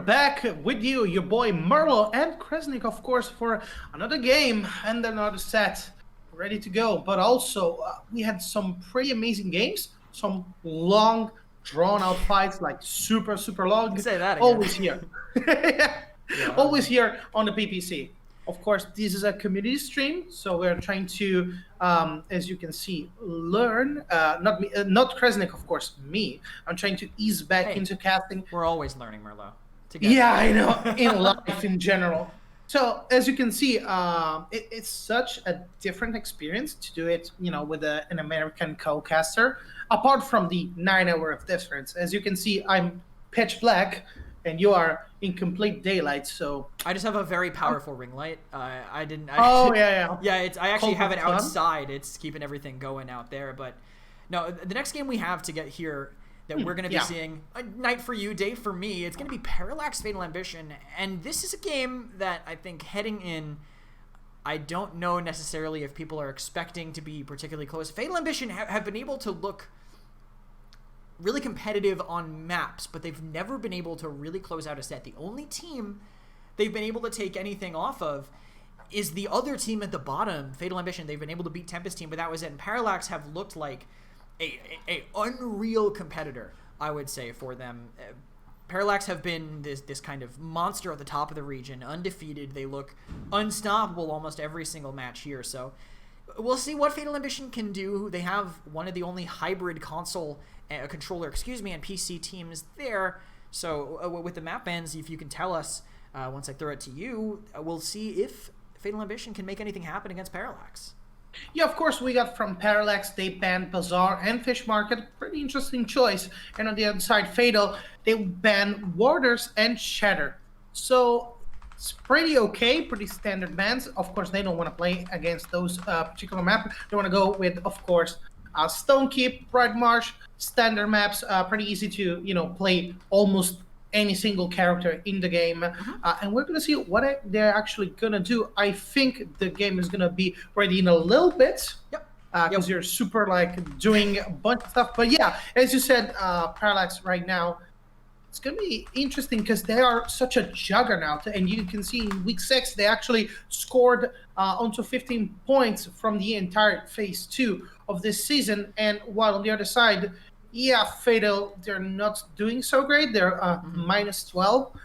back with you, your boy Merlo and Kresnik, of course, for another game and another set ready to go. But also, we had some pretty amazing games, some long, drawn-out fights, like super long. Say that again. Always here. Always here on the PPC. Of course, this is a community stream, so we're trying to, as you can see, learn. Not me, not Kresnik, of course, me. I'm trying to ease back into casting. We're always learning, Merlo. Together. Yeah, I know. In life in general. So as you can see, it's such a different experience to do it, with an American co-caster. Apart from the 9 hour of difference, as you can see, I'm pitch black, and you are in complete daylight. So I just have a very powerful ring light. I didn't. Yeah. Yeah, I actually have it Sun? outside. It's keeping everything going out there. But no, the next game we have to get here that we're going to be seeing, a night for you, day for me, it's going to be Parallax Fatal Ambition. And this is a game that I think heading in, I don't know necessarily if people are expecting to be particularly close. Fatal Ambition have been able to look really competitive on maps, but they've never been able to really close out a set. The only team they've been able to take anything off of is the other team at the bottom, Fatal Ambition. They've been able to beat Tempest team, but that was it. And Parallax have looked like a unreal competitor, I would say, for them. Parallax have been this kind of monster at the top of the region, undefeated. They look unstoppable almost every single match here. So we'll see what Fatal Ambition can do. They have one of the only hybrid controller, and PC teams there. So with the map bans, if you can tell us, once I throw it to you, we'll see if Fatal Ambition can make anything happen against Parallax. Yeah, of course, we got from Parallax, they banned Bazaar and Fish Market. Pretty interesting choice. And on the other side, Fatal, they banned Warders and Shatter. So it's pretty okay, pretty standard bans. Of course, they don't want to play against those particular maps. They want to go with, of course, Stonekeep, Bright Marsh, standard maps. Pretty easy to, play almost any single character in the game. And we're going to see what they're actually going to do. I think the game is going to be ready in a little bit. Yep. Because you're super, doing a bunch of stuff. But yeah, as you said, Parallax right now, it's going to be interesting because they are such a juggernaut. And you can see in week 6, they actually scored onto 15 points from the entire phase 2 of this season. And while on the other side, yeah, Fatal, they're not doing so great. They're minus 12.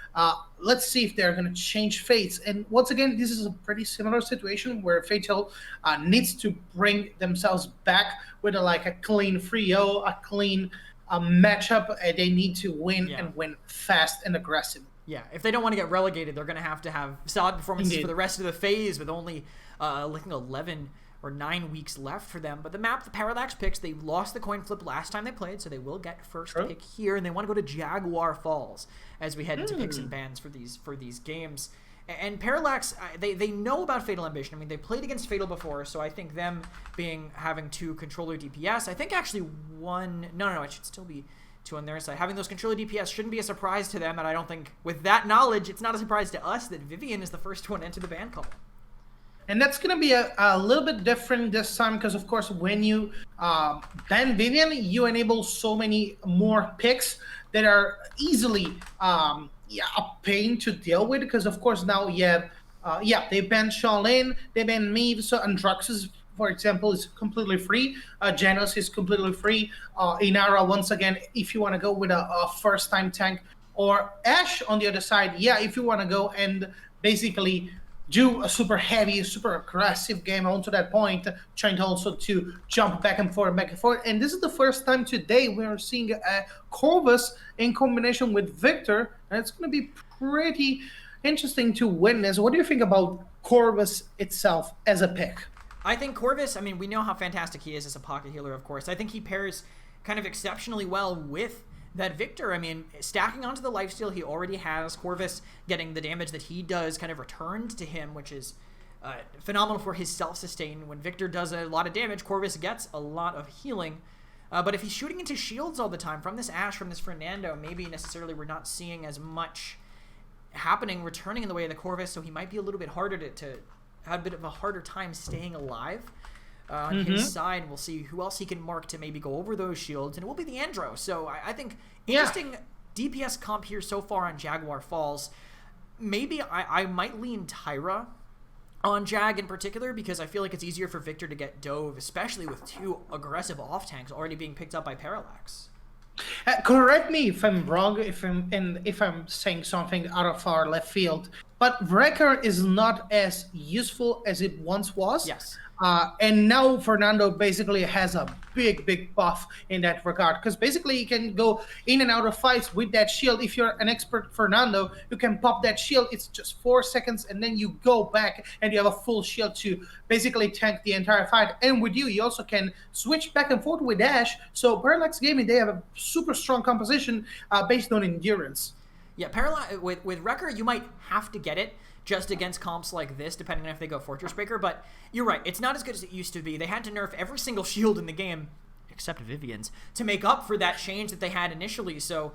Let's see if they're going to change fates. And once again, this is a pretty similar situation where Fatal needs to bring themselves back with a clean 3-0, a clean matchup. They need to win and win fast and aggressive. Yeah, if they don't want to get relegated, they're going to have solid performances for the rest of the phase with only 11 or 9 weeks left for them. But the map the Parallax picks, they lost the coin flip last time they played, so they will get first pick here, and they want to go to Jaguar Falls as we head into picks and bans for these games. And Parallax, they know about Fatal Ambition. I mean, they played against Fatal before, so I think them having 2 controller DPS, I think actually one... No, it should still be 2 on their side. Having those controller DPS shouldn't be a surprise to them, and I don't think, with that knowledge, it's not a surprise to us that Vivian is the first one into the ban call. And that's going to be a little bit different this time because, of course, when you ban Vivian, you enable so many more picks that are easily a pain to deal with because, of course, now you have, they banned Shaolin, they banned Meve, so Androxus, for example, is completely free. Janus is completely free. Inara, once again, if you want to go with a first-time tank. Or Ashe, on the other side, if you want to go and basically do a super heavy, super aggressive game onto that point, trying to also to jump back and forth. And this is the first time today we're seeing Corvus in combination with Victor, and it's going to be pretty interesting to witness. What do you think about Corvus itself as a pick? I think Corvus, we know how fantastic he is as a pocket healer, of course. I think he pairs kind of exceptionally well with that Victor. Stacking onto the lifesteal he already has, Corvus getting the damage that he does kind of returned to him, which is phenomenal for his self-sustain. When Victor does a lot of damage, Corvus gets a lot of healing. But if he's shooting into shields all the time from this Ashe, from this Fernando, maybe necessarily we're not seeing as much returning in the way of the Corvus, so he might be a little bit harder to have a bit of a harder time staying alive. On his side. We'll see who else he can mark to maybe go over those shields, and it will be the Andro. So I think interesting DPS comp here so far on Jaguar Falls, maybe I might lean Tyra on Jag in particular, because I feel like it's easier for Victor to get dove, especially with 2 aggressive off tanks already being picked up by Parallax. Correct me if I'm wrong, if I'm saying something out of our left field, but Wrecker is not as useful as it once was. Yes. And now Fernando basically has a big buff in that regard, because basically you can go in and out of fights with that shield. If you're an expert Fernando, you can pop that shield. It's just 4 seconds, and then you go back and you have a full shield to basically tank the entire fight. And with you also can switch back and forth with Ash. So Parallax Gaming, they have a super strong composition based on endurance. Yeah, Parallax with Wrecker, you might have to get it just against comps like this, depending on if they go Fortress Breaker. But you're right, it's not as good as it used to be. They had to nerf every single shield in the game, except Vivian's, to make up for that change that they had initially. So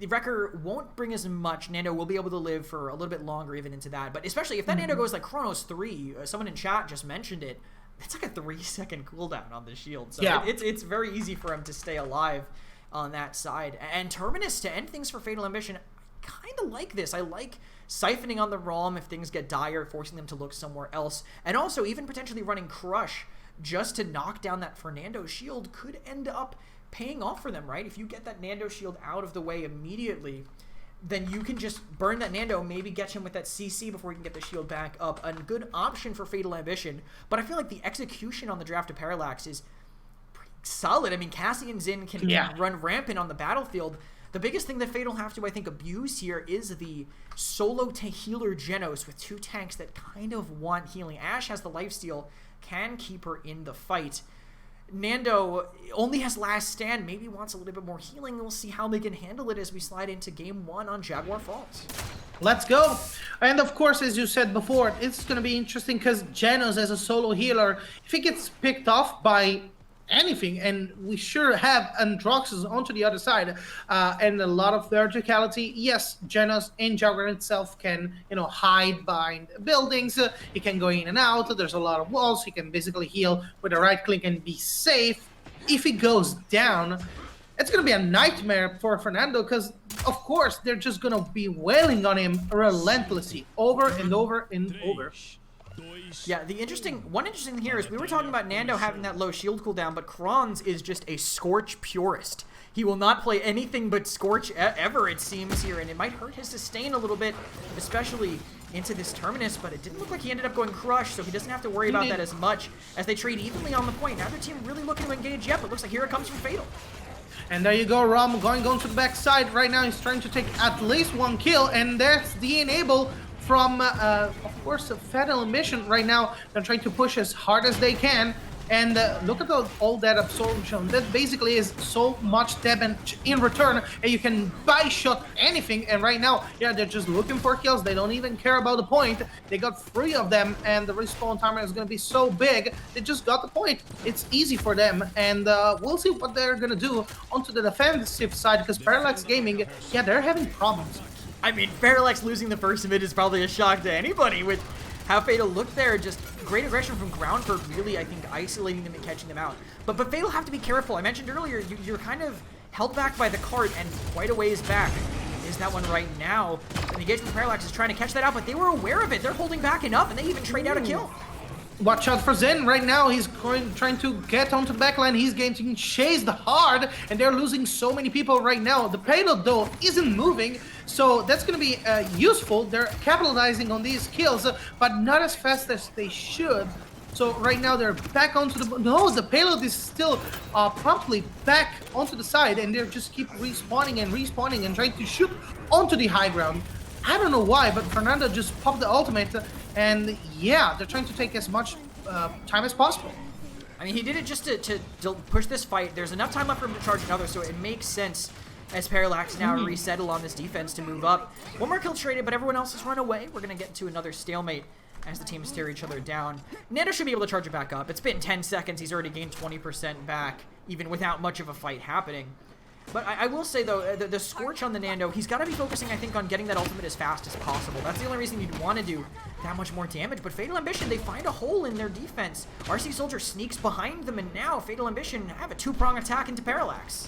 Wrecker won't bring as much. Nando will be able to live for a little bit longer even into that. But especially if that Nando goes like Chronos 3, someone in chat just mentioned it, it's like a 3-second cooldown on the shield. So yeah, it's very easy for him to stay alive on that side. And Terminus to end things for Fatal Ambition, I kind of like this. I like siphoning on the ROM if things get dire, forcing them to look somewhere else. And also even potentially running Crush just to knock down that Fernando shield could end up paying off for them, right? If you get that Nando shield out of the way immediately, then you can just burn that Nando, maybe get him with that CC before you can get the shield back up. A good option for Fatal Ambition, but I feel like the execution on the draft of Parallax is pretty solid. I mean, Cassie and Xin can run rampant on the battlefield. The biggest thing that Fatal have to, I think, abuse here is the solo to healer Genos with 2 tanks that kind of want healing. Ash has the lifesteal, can keep her in the fight. Nando only has Last Stand, maybe wants a little bit more healing. We'll see how they can handle it as we slide into Game 1 on Jaguar Falls. Let's go. And of course, as you said before, it's going to be interesting because Genos as a solo healer, if he gets picked off by anything, and we sure have Androxus onto the other side, and a lot of verticality. Yes, Genos in Jaguar itself can, hide behind buildings. He can go in and out. There's a lot of walls. He can basically heal with a right click and be safe. If he goes down, it's going to be a nightmare for Fernando because, of course, they're just going to be wailing on him relentlessly over and over and over. Yeah, one interesting thing here is we were talking about Nando having that low shield cooldown, but Kronz is just a Scorch purist. He will not play anything but Scorch ever, it seems, here, and it might hurt his sustain a little bit, especially into this Terminus, but it didn't look like he ended up going Crush, so he doesn't have to worry about that as much as they trade evenly on the point. Neither team really looking to engage yet, but looks like here it comes from Fatal. And there you go, Rom going to the backside. Right now he's trying to take at least 1 kill, and that's the enable from, of course, Fatal Ambition. Right now, they're trying to push as hard as they can. And look at all that absorption. That basically is so much damage in return. And you can buy shot anything. And right now, they're just looking for kills. They don't even care about the point. They got 3 of them. And the respawn timer is going to be so big. They just got the point. It's easy for them. And we'll see what they're going to do onto the defensive side. Because Parallax Gaming, they're having problems. I mean, Parallax losing the first mid is probably a shock to anybody with how Fatal looked there. Just great aggression from ground for really, I think, isolating them and catching them out. But Fatal have to be careful. I mentioned earlier, you're kind of held back by the cart, and quite a ways back is that one right now. And the engagement with Parallax is trying to catch that out, but they were aware of it. They're holding back enough, and they even trade out a kill. Watch out for Zen. Right now, he's trying to get onto the backline. He's getting chased hard, and they're losing so many people right now. The payload, though, isn't moving, so that's going to be useful. They're capitalizing on these kills, but not as fast as they should. So right now, they're back onto the... No, the payload is still promptly back onto the side, and they're just keep respawning and trying to shoot onto the high ground. I don't know why, but Fernando just popped the ultimate, and they're trying to take as much time as possible. I mean, he did it just to push this fight. There's enough time left for him to charge another, so it makes sense as Parallax now resettle on this defense to move up. 1 more kill traded, but everyone else has run away. We're going to get to another stalemate as the teams stare each other down. Nando should be able to charge it back up. It's been 10 seconds. He's already gained 20% back, even without much of a fight happening. But I will say, though, the Scorch on the Nando, he's got to be focusing, I think, on getting that ultimate as fast as possible. That's the only reason you'd want to do that much more damage. But Fatal Ambition, they find a hole in their defense. RC Soldier sneaks behind them, and now Fatal Ambition have a 2-prong attack into Parallax.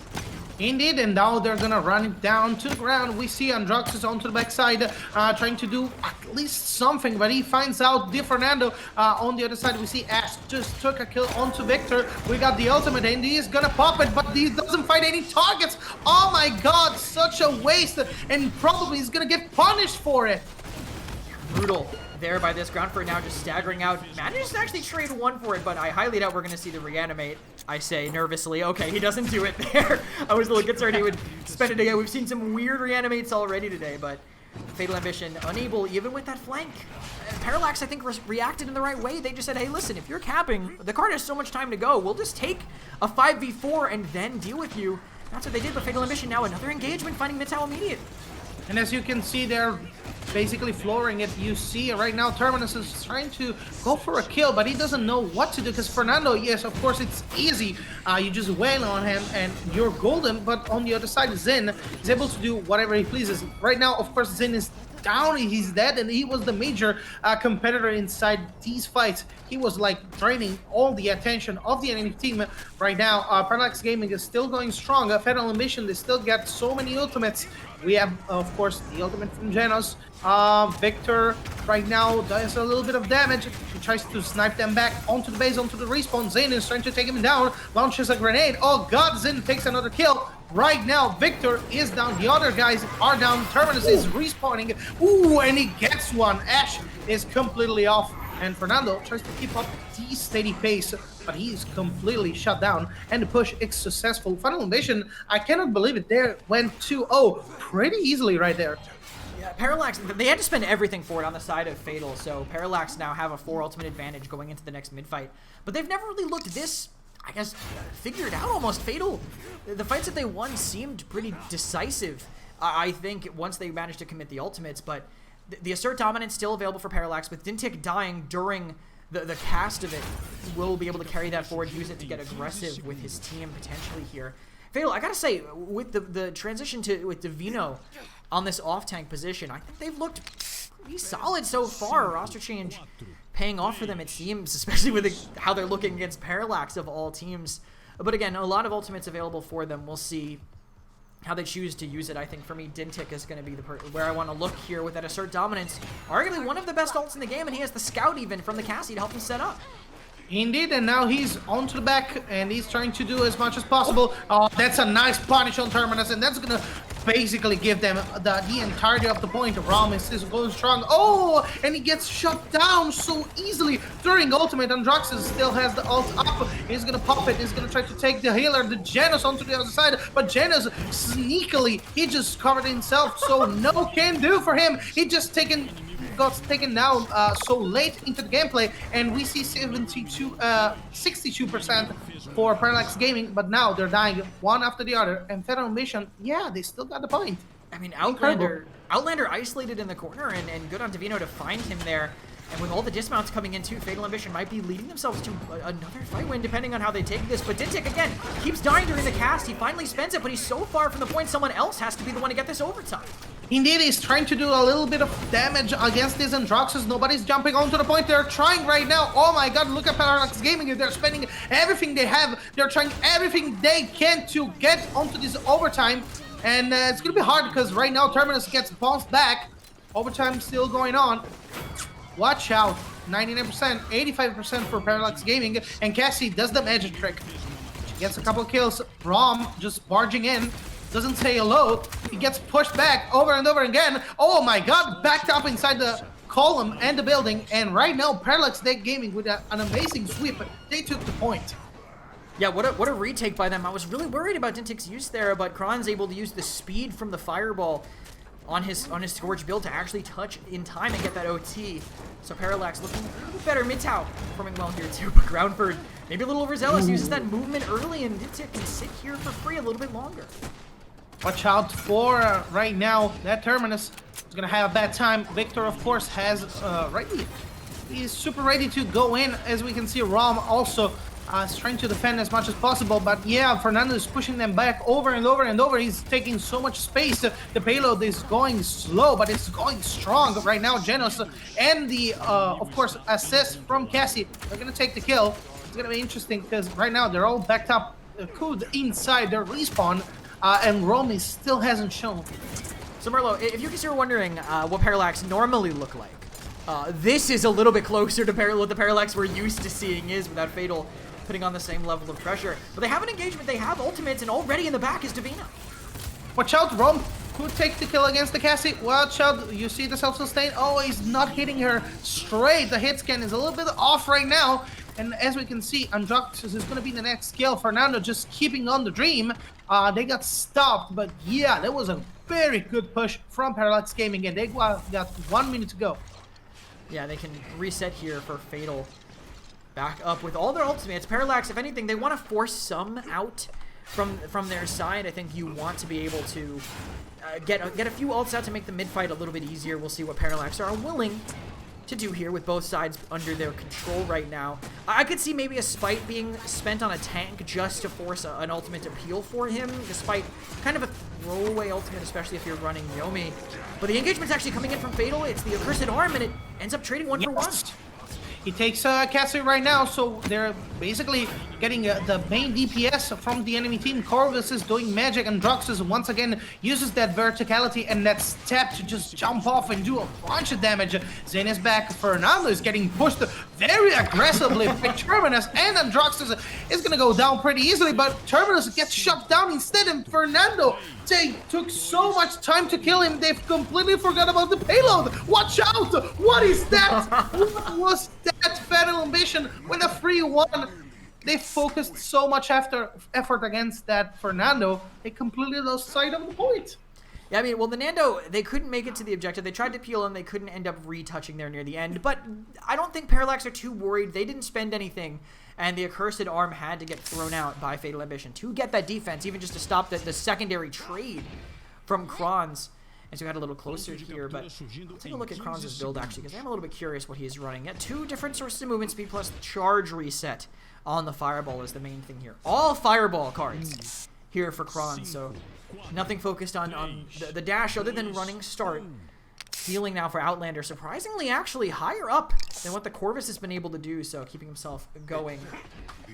Indeed, and now they're gonna run it down to the ground. We see Androxus onto the backside, trying to do at least something, but he finds out Di Fernando on the other side. We see Ash just took a kill onto Victor. We got the ultimate, and he is gonna pop it, but he doesn't find any targets. Oh my god, such a waste, and probably he's gonna get punished for it. Brutal there by this ground for now, just staggering out. Manages to actually trade one for it, but I highly doubt we're going to see the reanimate, I say nervously. Okay, he doesn't do it there. I was a little concerned he would spend it again. We've seen some weird reanimates already today, but Fatal Ambition unable, even with that flank. Parallax, I think, reacted in the right way. They just said, hey, listen, if you're capping, the card has so much time to go. We'll just take a 5v4 and then deal with you. That's what they did, but Fatal Ambition now another engagement, finding Mitao immediate. And as you can see, they're basically flooring it. You see right now Terminus is trying to go for a kill, but he doesn't know what to do because Fernando, yes, of course, it's easy. You just wail on him and you're golden, but on the other side, Zen is able to do whatever he pleases. Right now, of course, Zen is down, he's dead, and he was the major competitor inside these fights. He was like draining all the attention of the enemy team. Right now, Parallax Gaming is still going strong. Fatal Ambition, they still get so many ultimates. We have, of course, the ultimate from Genos. Victor right now does a little bit of damage. He tries to snipe them back onto the base, onto the respawn. Zayn is trying to take him down, launches a grenade. Oh god, Zayn takes another kill. Right now, Victor is down. The other guys are down. Terminus is respawning. Ooh, and he gets one. Ash is completely off. And Fernando tries to keep up the steady pace, but he's completely shut down. And the push is successful. Final Invasion, I cannot believe it. There went 2-0 pretty easily right there. Yeah, Parallax, they had to spend everything for it on the side of Fatal, so Parallax now have a 4 ultimate advantage going into the next mid-fight. But they've never really looked this, I guess, figured out almost. Fatal, the fights that they won seemed pretty decisive, I think, once they managed to commit the ultimates, but the Assert Dominance still available for Parallax, with Dintic dying during the cast of it. Will be able to carry that forward, use it to get aggressive with his team potentially here. Fatal, I gotta say, with the transition with Divino on this off-tank position, I think they've looked pretty solid so far. Roster change paying off for them, it seems, especially with how they're looking against Parallax of all teams. But again, a lot of ultimates available for them. We'll see how they choose to use it. I think for me, Dintic is going to be where I want to look here with that Assert Dominance. Arguably one of the best ults in the game, and he has the Scout even from the Cassie to help him set up. Indeed, and now he's onto the back, and he's trying to do as much as possible. Oh, that's a nice punish on Terminus, and that's gonna basically give them the entirety of the point. Ramis is going strong. Oh, and he gets shut down so easily during ultimate. Androxus still has the ult up. He's gonna pop it. He's gonna try to take the healer, the Genos, onto the other side, but Genos sneakily, he just covered himself, so no can do for him. He just got taken down so late into the gameplay, and we see 62% for Parallax Gaming, but now they're dying one after the other, and Fatal Mission, yeah, they still got the point. I mean, Outlander isolated in the corner, and good on Divino to find him there. And with all the dismounts coming in too, Fatal Ambition might be leading themselves to another fight win, depending on how they take this. But Dintic, again, keeps dying during the cast. He finally spends it, but he's so far from the point someone else has to be the one to get this overtime. Indeed, he's trying to do a little bit of damage against this Androxus. Nobody's jumping onto the point. They're trying right now. Oh my god, look at Parallax Gaming. They're spending everything they have. They're trying everything they can to get onto this overtime. And it's going to be hard because right now Terminus gets bounced back. Overtime still going on. Watch out. 99%, 85% for Parallax Gaming. And Cassie does the magic trick. She gets a couple of kills. Rom just barging in. Doesn't say hello. He gets pushed back over and over again. Oh my god, backed up inside the column and the building. And right now, Parallax Gaming with an amazing sweep. They took the point. Yeah, what a retake by them. I was really worried about Dintic's use there, but Kron's able to use the speed from the fireball on his Scourge build to actually touch in time and get that OT. So Parallax looking a little better. Mitao performing well here too, but Groundford maybe a little overzealous, uses that movement early, and Dintic can sit here for free a little bit longer. Watch out for right now that Terminus is gonna have a bad time. Victor, of course, has he's super ready to go in. As we can see, Rom also is trying to defend as much as possible, but yeah, Fernando is pushing them back over and over and over. He's taking so much space. The payload is going slow, but it's going strong right now. Genos and the of course assist from Cassie, they're gonna take the kill. It's gonna be interesting because right now they're all backed up, cooled inside their respawn. and Romy still hasn't shown. So Merlo, if you guys are wondering what Parallax normally look like, this is a little bit closer to what the Parallax we're used to seeing is, without Fatal putting on the same level of pressure. But they have an engagement, they have ultimates, and already in the back is Davina. Watch out, Rom could take the kill against the Cassie. Watch out, you see the self-sustain. Oh, he's not hitting her straight. The hit scan is a little bit off right now. And as we can see, Andraxis is going to be the next kill. Fernando just keeping on the dream. They got stopped, but yeah, that was a very good push from Parallax Gaming, and they got 1 minute to go. Yeah, they can reset here for Fatal. Back up with all their ultimates. Parallax, if anything, they want to force some out from their side. I think you want to be able to get a few ults out to make the mid-fight a little bit easier. We'll see what Parallax are willing to do here with both sides under their control right now. I could see maybe a Spite being spent on a tank just to force an ultimate appeal for him, despite kind of a throwaway ultimate, especially if you're running Yomi. But the engagement's actually coming in from Fatal. It's the Accursed Arm, and it ends up trading one for one. He takes Cassie right now, so they're basically getting the main DPS from the enemy team. Corvus is doing magic, and Druxus once again uses that verticality and that step to just jump off and do a bunch of damage. Zen is back. Fernando is getting pushed very aggressively by Terminus, and then Druxus is going to go down pretty easily, but Terminus gets shut down instead, and Fernando, they took so much time to kill him, they've completely forgot about the payload. Watch out! What is that? What was that? Fatal Ambition with a 3-1. They focused so much effort against that Fernando, they completely lost sight of the point. Yeah, I mean, well, the Nando, they couldn't make it to the objective. They tried to peel him. They couldn't end up retouching there near the end. But I don't think Parallax are too worried. They didn't spend anything, and the Accursed Arm had to get thrown out by Fatal Ambition to get that defense, even just to stop the secondary trade from Kronz. And so we got a little closer here, but I'll take a look at Kronz's build, actually, because I'm a little bit curious what he's running. At 2 different sources of movement speed plus charge reset on the Fireball is the main thing here. All Fireball cards here for Kronz, so nothing focused on the dash other than running start. Healing now for Outlander, surprisingly actually higher up than what the Corvus has been able to do, so keeping himself going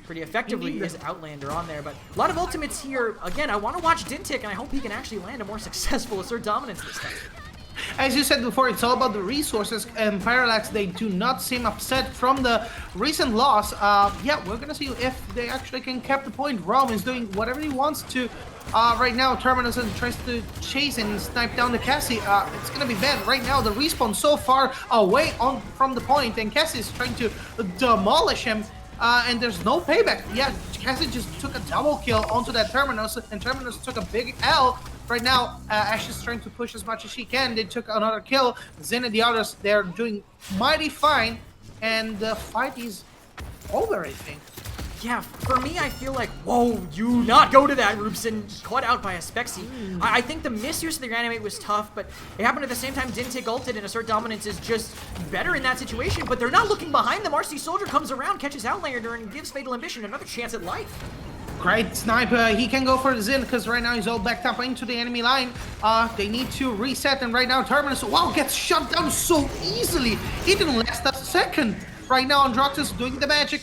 pretty effectively is Outlander on there. But a lot of ultimates here. Again, I want to watch Dintic, and I hope he can actually land a more successful Assert Dominance this time. As you said before, it's all about the resources, and Parallax, they do not seem upset from the recent loss. Yeah, we're gonna see if they actually can keep the point. Rom is doing whatever he wants to right now. Terminus tries to chase and snipe down the Cassie. It's gonna be bad right now. The respawn so far away from the point, and Cassie is trying to demolish him. And there's no payback. Yeah, Cassie just took a double kill onto that Terminus, and Terminus took a big L. Right now, Ash is trying to push as much as she can. They took another kill. Zen and the others, they're doing mighty fine, and the fight is over, I think. Yeah, for me, I feel like, whoa, you not go to that, Rubson. Caught out by a Spexy. I think the misuse of the Reanimate was tough, but it happened at the same time. Dintic ulted, and Assert Dominance is just better in that situation, but they're not looking behind them. RC Soldier comes around, catches Outlander, and gives Fatal Ambition another chance at life. Great sniper. He can go for the Zin because right now he's all backed up into the enemy line. They need to reset, and right now Terminus, wow, gets shut down so easily. It didn't last a second. Right now Andraxis doing the magic.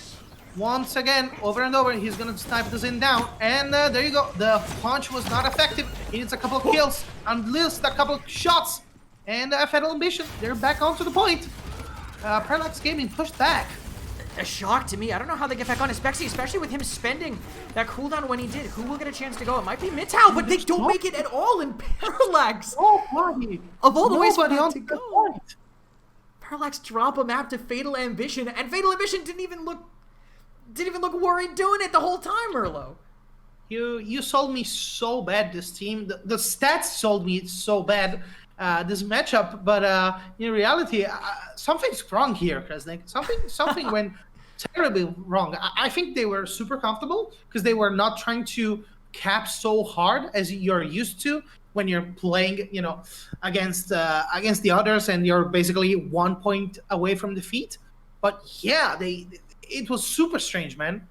Once again, over and over, he's gonna snipe the Zin down, and there you go. The punch was not effective. He needs a couple of kills, and list a couple of shots, and Fatal Ambition, they're back onto the point. Parallax Gaming pushed back. A shock to me. I don't know how they get back on Spexy, especially with him spending that cooldown when he did. Who will get a chance to go? It might be Mitau, but they don't make it at all in Parallax. Oh, buddy. Of all the ways for him to go. Parallax drop a map to Fatal Ambition, and Fatal Ambition didn't even look worried doing it the whole time, Merlo. You sold me so bad, this team. The stats sold me so bad, this matchup, but in reality, something's wrong here, Kresnik. Something went terribly wrong. I think they were super comfortable because they were not trying to cap so hard as you're used to when you're playing, against the others, and you're basically 1 point away from defeat. But yeah, it was super strange, man.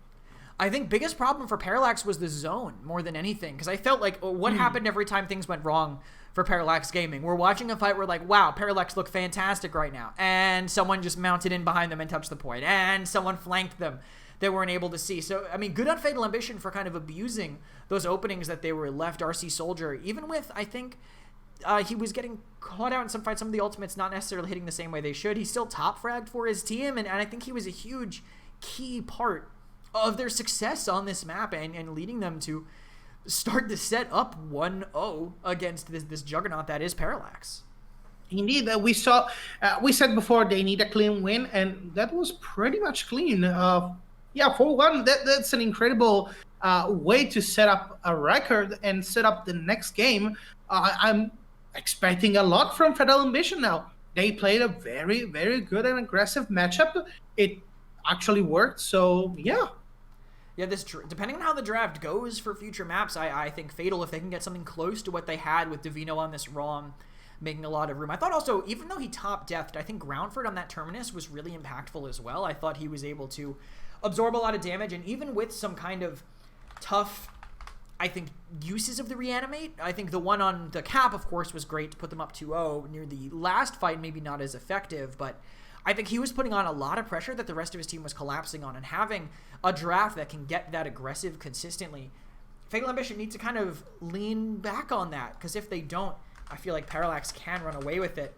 I think biggest problem for Parallax was the zone more than anything, because I felt like what happened every time things went wrong for Parallax Gaming. We're watching a fight, we're like, wow, Parallax look fantastic right now, and someone just mounted in behind them and touched the point, and someone flanked them they weren't able to see. So, I mean, good on Fatal Ambition for kind of abusing those openings that they were left RC Soldier, even with, I think, he was getting caught out in some fights. Some of the ultimates not necessarily hitting the same way they should. He's still top fragged for his team, and I think he was a huge key part of their success on this map and leading them to start the set up 1-0 against this juggernaut that is Parallax. Indeed, we saw. We said before they need a clean win, and that was pretty much clean. Yeah, for one, that's an incredible way to set up a record and set up the next game. I'm expecting a lot from Fatal Ambition now. They played a very, very good and aggressive matchup. It actually worked, so yeah. Yeah, depending on how the draft goes for future maps, I think Fatal, if they can get something close to what they had with Divino on this ROM, making a lot of room. I thought also, even though he top-deathed, I think Groundford on that Terminus was really impactful as well. I thought he was able to absorb a lot of damage, and even with some kind of tough, I think, uses of the Reanimate, I think the one on the Cap, of course, was great to put them up 2-0. Near the last fight, maybe not as effective, but I think he was putting on a lot of pressure that the rest of his team was collapsing on, and having a draft that can get that aggressive consistently, Fatal Ambition needs to kind of lean back on that, because if they don't, I feel like Parallax can run away with it.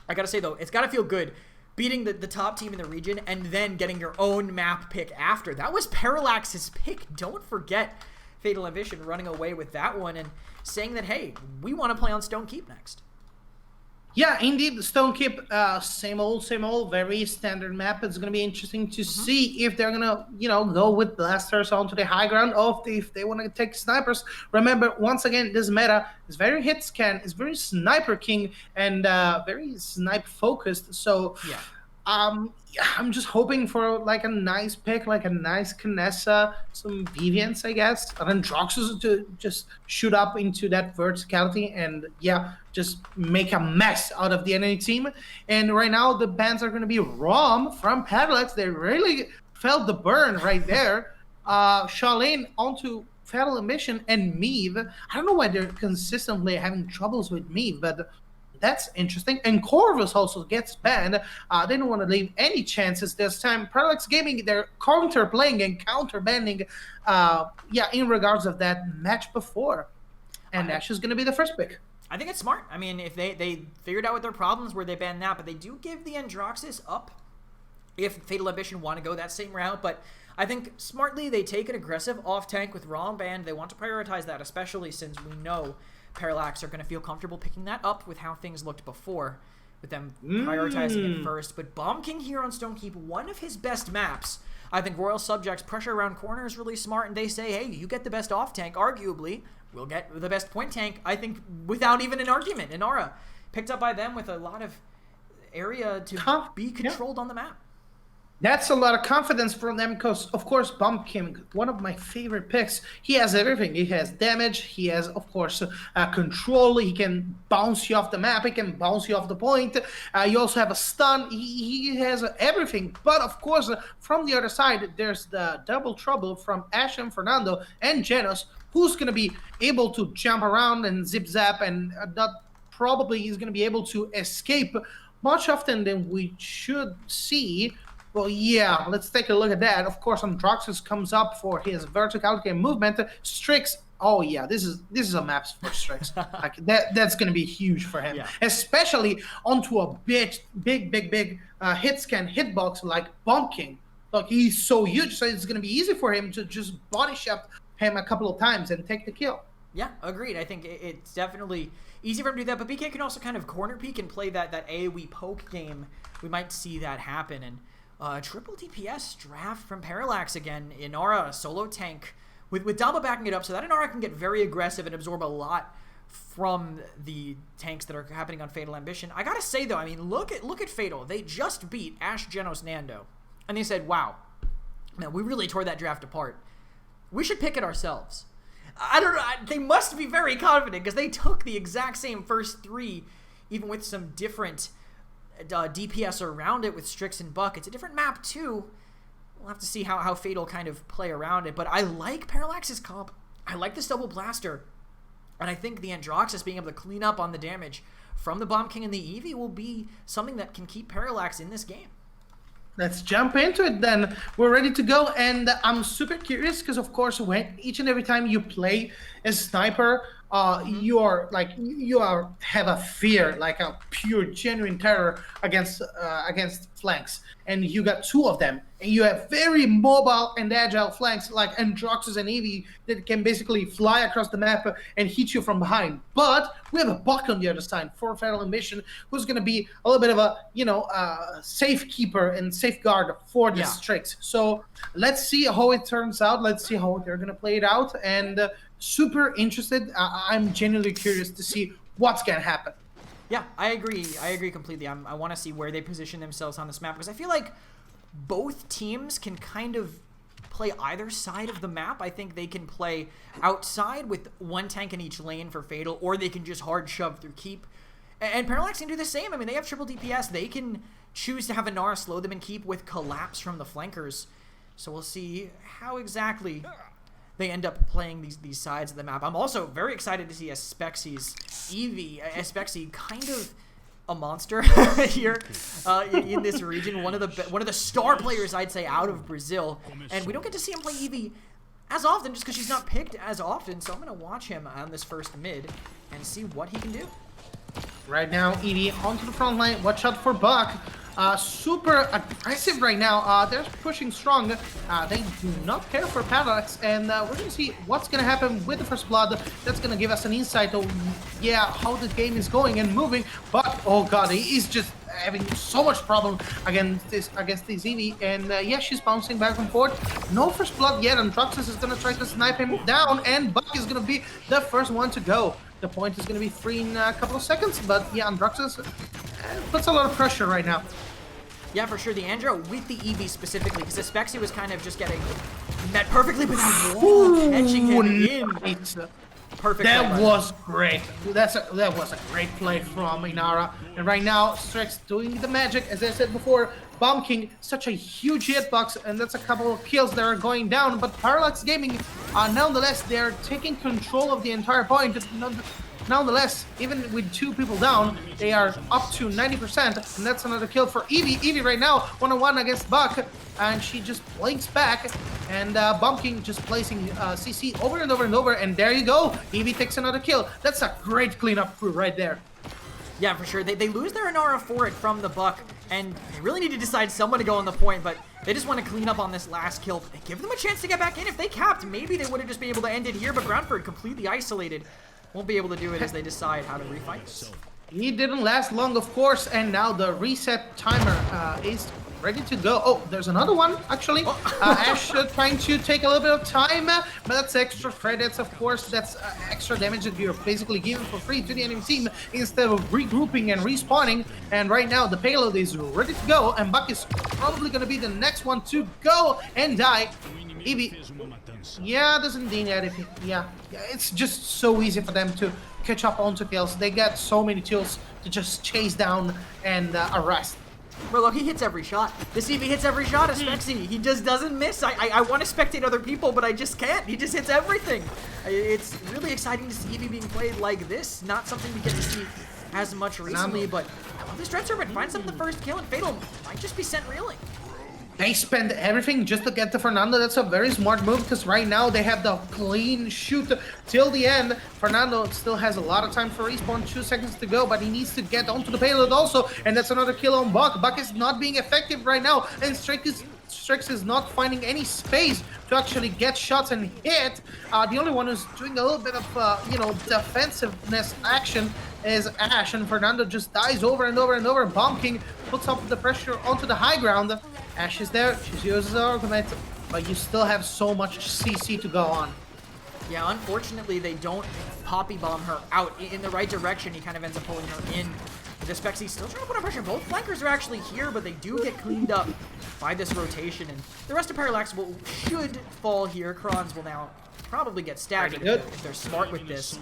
I gotta say, though, it's gotta feel good beating the top team in the region and then getting your own map pick after. That was Parallax's pick. Don't forget Fatal Ambition running away with that one and saying that, hey, we want to play on Stone Keep next. Yeah, indeed, Stone Keep, same old, very standard map. It's going to be interesting to see if they're going to, go with blasters onto the high ground, or if they want to take snipers. Remember, once again, this meta is very hit scan, is very sniper king, and very snipe focused. So, yeah. I'm just hoping for like a nice pick, like a nice Kinessa, some Vivians, I guess, and then Droxus to just shoot up into that verticality and just make a mess out of the enemy team. And right now the bans are going to be Rom from Parallax. They really felt the burn right there. Charlene onto Fatal Ambition and Meave. I don't know why they're consistently having troubles with Meave, but that's interesting. And Corvus also gets banned. They don't want to leave any chances this time. Parallax Gaming, they're counter-playing and counter-banning, in regards of that match before. And Ash is going to be the first pick. I think it's smart. I mean, if they figured out what their problems were, they banned that, but they do give the Androxus up if Fatal Ambition want to go that same route. But I think smartly they take an aggressive off-tank with ROM banned. They want to prioritize that, especially since we know Parallax are going to feel comfortable picking that up with how things looked before, with them prioritizing it first. But Bomb King here on Stone Keep, one of his best maps. I think Royal Subjects pressure around corner is really smart, and they say, hey, you get the best off-tank, arguably, we'll get the best point tank, I think, without even an argument. Inara picked up by them with a lot of area to be controlled on the map. That's a lot of confidence from them because, of course, Bumpkin, one of my favorite picks, he has everything. He has damage. He has, of course, control. He can bounce you off the map. He can bounce you off the point. You also have a stun. He has everything. But, of course, from the other side, there's the double trouble from Ash and Fernando and Genos, who's going to be able to jump around and zip-zap, and probably he's going to be able to escape much often than we should see. Well, yeah, let's take a look at that. Of course, Androxus comes up for his verticality and movement. Strix, oh yeah, this is a map for Strix. Like that's going to be huge for him, especially onto a big hit scan hitbox like Bomb King. Look, he's so huge, so it's going to be easy for him to just body shot him a couple of times and take the kill. Yeah, agreed. I think it's definitely easy for him to do that, but BK can also kind of corner peek and play that AoE poke game. We might see that happen, and triple DPS draft from Parallax again. Inara, a solo tank, with Dama backing it up, so that Inara can get very aggressive and absorb a lot from the tanks that are happening on Fatal Ambition. I gotta say, though, I mean, look at Fatal. They just beat Ash, Genos, Nando, and they said, wow, man, we really tore that draft apart. We should pick it ourselves. I don't know. They must be very confident because they took the exact same first three, even with some different DPS around it with Strix and Buck. It's a different map too. we'll have to see how Fatal kind of play around it. But I like Parallax's comp. I like this double blaster. And I think the Androxus being able to clean up on the damage from the Bomb King and the Eevee will be something that can keep Parallax in this game. Let's jump into it then. We're ready to go, and I'm super curious because, of course, when each and every time you play as sniper, you have a fear, like a pure, genuine terror against flanks, and you got two of them, and you have very mobile and agile flanks like Androxus and Eevee that can basically fly across the map and hit you from behind. But we have a Buck on the other side for Fatal Ambition, who's going to be a little bit of a safekeeper and safeguard for the Strix. So let's see how it turns out. Let's see how they're going to play it out, and super interested. I'm genuinely curious to see what's going to happen. Yeah, I agree. I agree completely. I want to see where they position themselves on this map, because I feel like both teams can kind of play either side of the map. I think they can play outside with one tank in each lane for Fatal, or they can just hard shove through Keep. And Parallax can do the same. I mean, they have triple DPS. They can choose to have a Nara slow them and Keep with Collapse from the flankers. So we'll see how exactly they end up playing these sides of the map. I'm also very excited to see Spexy's Eevee. Spexy kind of a monster here in this region. One of the star players, I'd say, out of Brazil. And we don't get to see him play Eevee as often just because she's not picked as often. So I'm going to watch him on this first mid and see what he can do. Right now, Eevee onto the front line. Watch out for Buck. Super aggressive right now. They're pushing strong. They do not care for Parallax, and we're going to see what's going to happen with the first blood. That's going to give us an insight of, how the game is going and moving. But, oh god, he is just having so much problem against this Eevee, and she's bouncing back and forth. No first blood yet, and Androxus is going to try to snipe him down, and Buck is going to be the first one to go. The point is going to be free in a couple of seconds, but Androxus puts a lot of pressure right now. Yeah, for sure. The Andro with the Eevee specifically, because Spexy was kind of just getting met perfectly, but that wall catching him in. Perfect. That was great. That was a great play from Inara. And right now, Strix doing the magic. As I said before, Bomb King, such a huge hitbox, and that's a couple of kills that are going down. But Parallax Gaming, nonetheless, they're taking control of the entire point. Nonetheless, even with two people down, they are up to 90%, and that's another kill for Eevee. Eevee right now, 1-on-1 against Buck, and she just blinks back, and Bomb King just placing CC over and over and over, and there you go. Eevee takes another kill. That's a great cleanup crew right there. Yeah, for sure. They lose their Inara for it from the Buck, and they really need to decide someone to go on the point, but they just want to clean up on this last kill. They give them a chance to get back in. If they capped, maybe they would have just been able to end it here, but Groundford completely isolated. Won't be able to do it as they decide how to refight. He didn't last long, of course, and now the reset timer is ready to go. Oh, there's another one, actually. Ash trying to take a little bit of time, but that's extra credits, of course. That's extra damage that you're basically giving for free to the enemy team instead of regrouping and respawning. And right now, the payload is ready to go, and Buck is probably going to be the next one to go and die. Eevee, doesn't need anything. It's just so easy for them to catch up onto kills. They get so many tools to just chase down and arrest. Bro, look, he hits every shot. This Eevee hits every shot, Spexy. He just doesn't miss. I want to spectate other people, but I just can't. He just hits everything. It's really exciting to see Eevee being played like this. Not something we get to see as much recently, but I love this Dread Serpent. Finds up the first kill, and Fatal might just be sent reeling. They spend everything just to get to Fernando. That's a very smart move because right now they have the clean shoot till the end. Fernando still has a lot of time for respawn, 2 seconds to go, but he needs to get onto the payload also, and that's another kill on Buck. Buck is not being effective right now, and Strix is not finding any space to actually get shots and hit. The only one who's doing a little bit of, defensiveness action is Ash, and Fernando just dies over and over and over. Bomb King puts up the pressure onto the high ground. Ash is there, she uses her argument, but you still have so much CC to go on. Yeah, unfortunately, they don't poppy bomb her out in the right direction. He kind of ends up pulling her in. The Spexy still trying to put on pressure. Both flankers are actually here, but they do get cleaned up by this rotation, and the rest of Parallax should fall here. Crons will now probably get staggered if they're smart with this.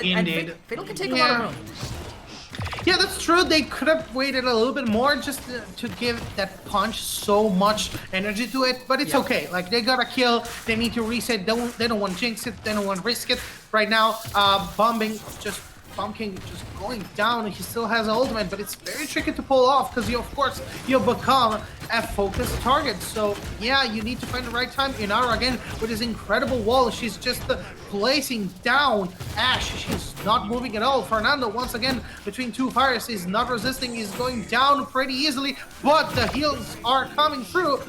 Indeed. And Fatal can take a lot of room. Yeah, that's true. They could have waited a little bit more just to give that punch so much energy to it, but it's okay. Like, they got a kill. They need to reset. They don't want to jinx it. They don't want to risk it. Right now, Bomb King just going down. He still has an ultimate, but it's very tricky to pull off because of course, you become a focused target. So yeah, you need to find the right time. Inara again with his incredible wall. She's just placing down Ashe. She's not moving at all. Fernando once again between two fires is not resisting. He's going down pretty easily, but the heals are coming through.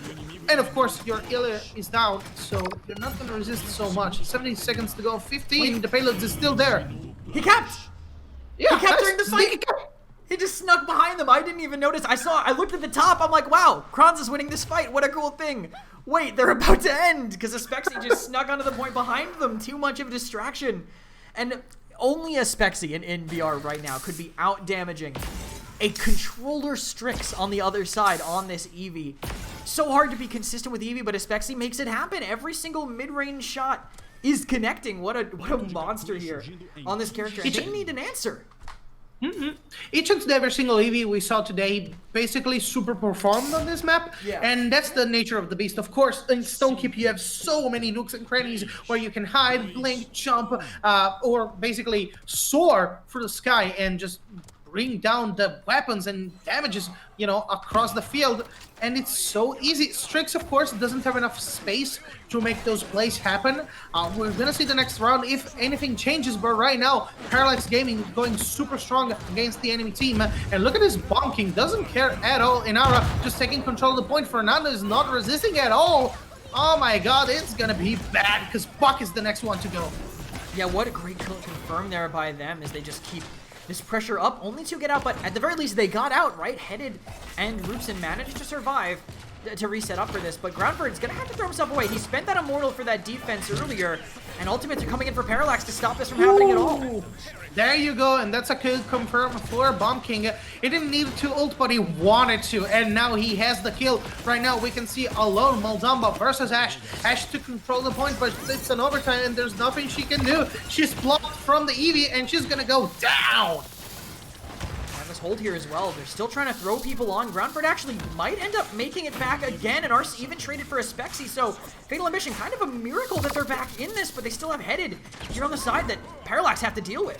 And of course, your Ilya is down, so you're not going to resist so much. 70 seconds to go, 15. The payload is still there. He capped! Yeah, he kept during the fight. He just snuck behind them. I didn't even notice. I looked at the top. I'm like, wow, Kranz is winning this fight. What a cool thing. Wait, they're about to end because Aspexy just snuck onto the point behind them. Too much of a distraction. And only Aspexy in VR right now could be out damaging a controller Strix on the other side on this Eevee. So hard to be consistent with Eevee, but Aspexy makes it happen. Every single mid-range shot is connecting. What a monster here on this character. And they need an answer. Each and every single Eevee we saw today basically super performed on this map, and that's the nature of the beast. Of course, in Stonekeep you have so many nooks and crannies where you can hide, blink, jump, or basically soar through the sky and just bring down the weapons and damages, you know, across the field. And it's so easy. Strix, of course, doesn't have enough space to make those plays happen. We're gonna see the next round if anything changes, but right now, Parallax Gaming going super strong against the enemy team. And look at this Bomb King, doesn't care at all. Inara just taking control of the point. Fernando is not resisting at all. Oh my god, it's gonna be bad because Buck is the next one to go. Yeah, what a great kill confirmed there by them as they just keep this pressure up, only to get out, but at the very least they got out, right? Headed and Rootson managed to survive to reset up for this, but Groundbird's gonna have to throw himself away. He spent that Immortal for that defense earlier, and ultimates are coming in for Parallax to stop this from happening at all. There you go, and that's a kill confirmed for Bomb King. He didn't need to ult, but he wanted to, and now he has the kill. Right now, we can see alone Maldamba versus Ashe. Ashe to control the point, but it's an overtime, and there's nothing she can do. She's blocked from the Eevee, and she's gonna go down. This hold here as well. They're still trying to throw people on. Groundbird actually might end up making it back again, and Arce even traded for a Spexy, so Fatal Ambition, kind of a miracle that they're back in this, but they still have Headed here on the side that Parallax have to deal with.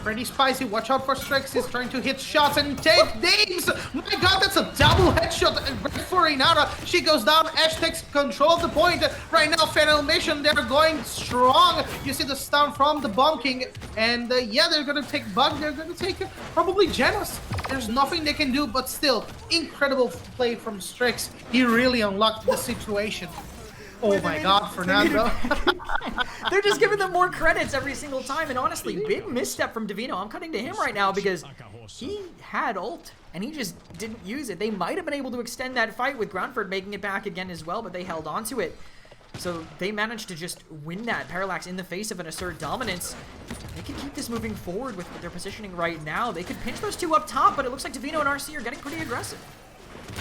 Pretty spicy. Watch out for Strix. He's trying to hit shots and take names. My god, that's a double headshot for Inara. She goes down. Ashe takes control of the point. Right now, Fatal Mission, they're going strong. You see the stun from the Bomb King. And yeah, they're going to take Bug. They're going to take probably Genos. There's nothing they can do, but still, incredible play from Strix. He really unlocked the situation. Oh my god, Fernando. They're just giving them more credits every single time, and honestly, big misstep from Divino. I'm cutting to him right now because he had ult, and he just didn't use it. They might have been able to extend that fight with Groundford making it back again as well, but they held on to it. So they managed to just win that. Parallax in the face of an assert dominance. They can keep this moving forward with their positioning right now. They could pinch those two up top, but it looks like Divino and RC are getting pretty aggressive.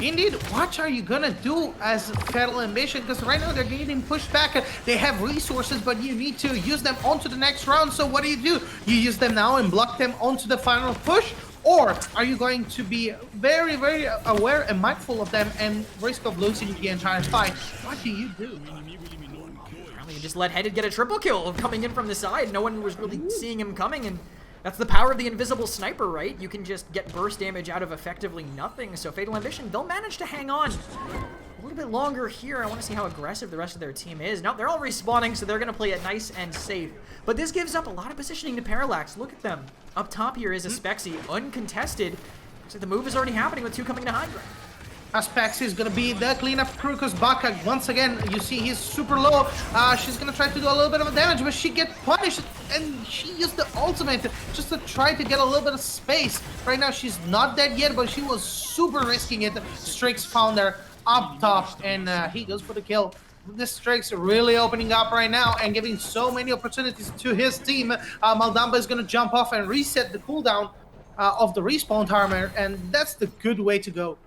Indeed, what are you gonna do as Fatal Ambition? Because right now they're getting pushed back. They have resources, but you need to use them onto the next round. So what do? You use them now and block them onto the final push? Or are you going to be very, very aware and mindful of them and risk of losing the entire fight? What do you do? You just let Headed get a triple kill coming in from the side. No one was really seeing him coming, and that's the power of the invisible sniper, right? You can just get burst damage out of effectively nothing. So Fatal Ambition, they'll manage to hang on a little bit longer here. I want to see how aggressive the rest of their team is. Now, they're all respawning, so they're going to play it nice and safe. But this gives up a lot of positioning to Parallax. Look at them. Up top here is a Spexy, uncontested. Looks like the move is already happening with two coming to high ground. Aspex is going to be the cleanup crew because Baka, once again, you see he's super low. She's going to try to do a little bit of damage, but she gets punished, and she used the ultimate just to try to get a little bit of space. Right now, she's not dead yet, but she was super risking it. Strix found her up top, and he goes for the kill. This Strix really opening up right now and giving so many opportunities to his team. Maldamba is going to jump off and reset the cooldown of the respawn timer, and that's the good way to go.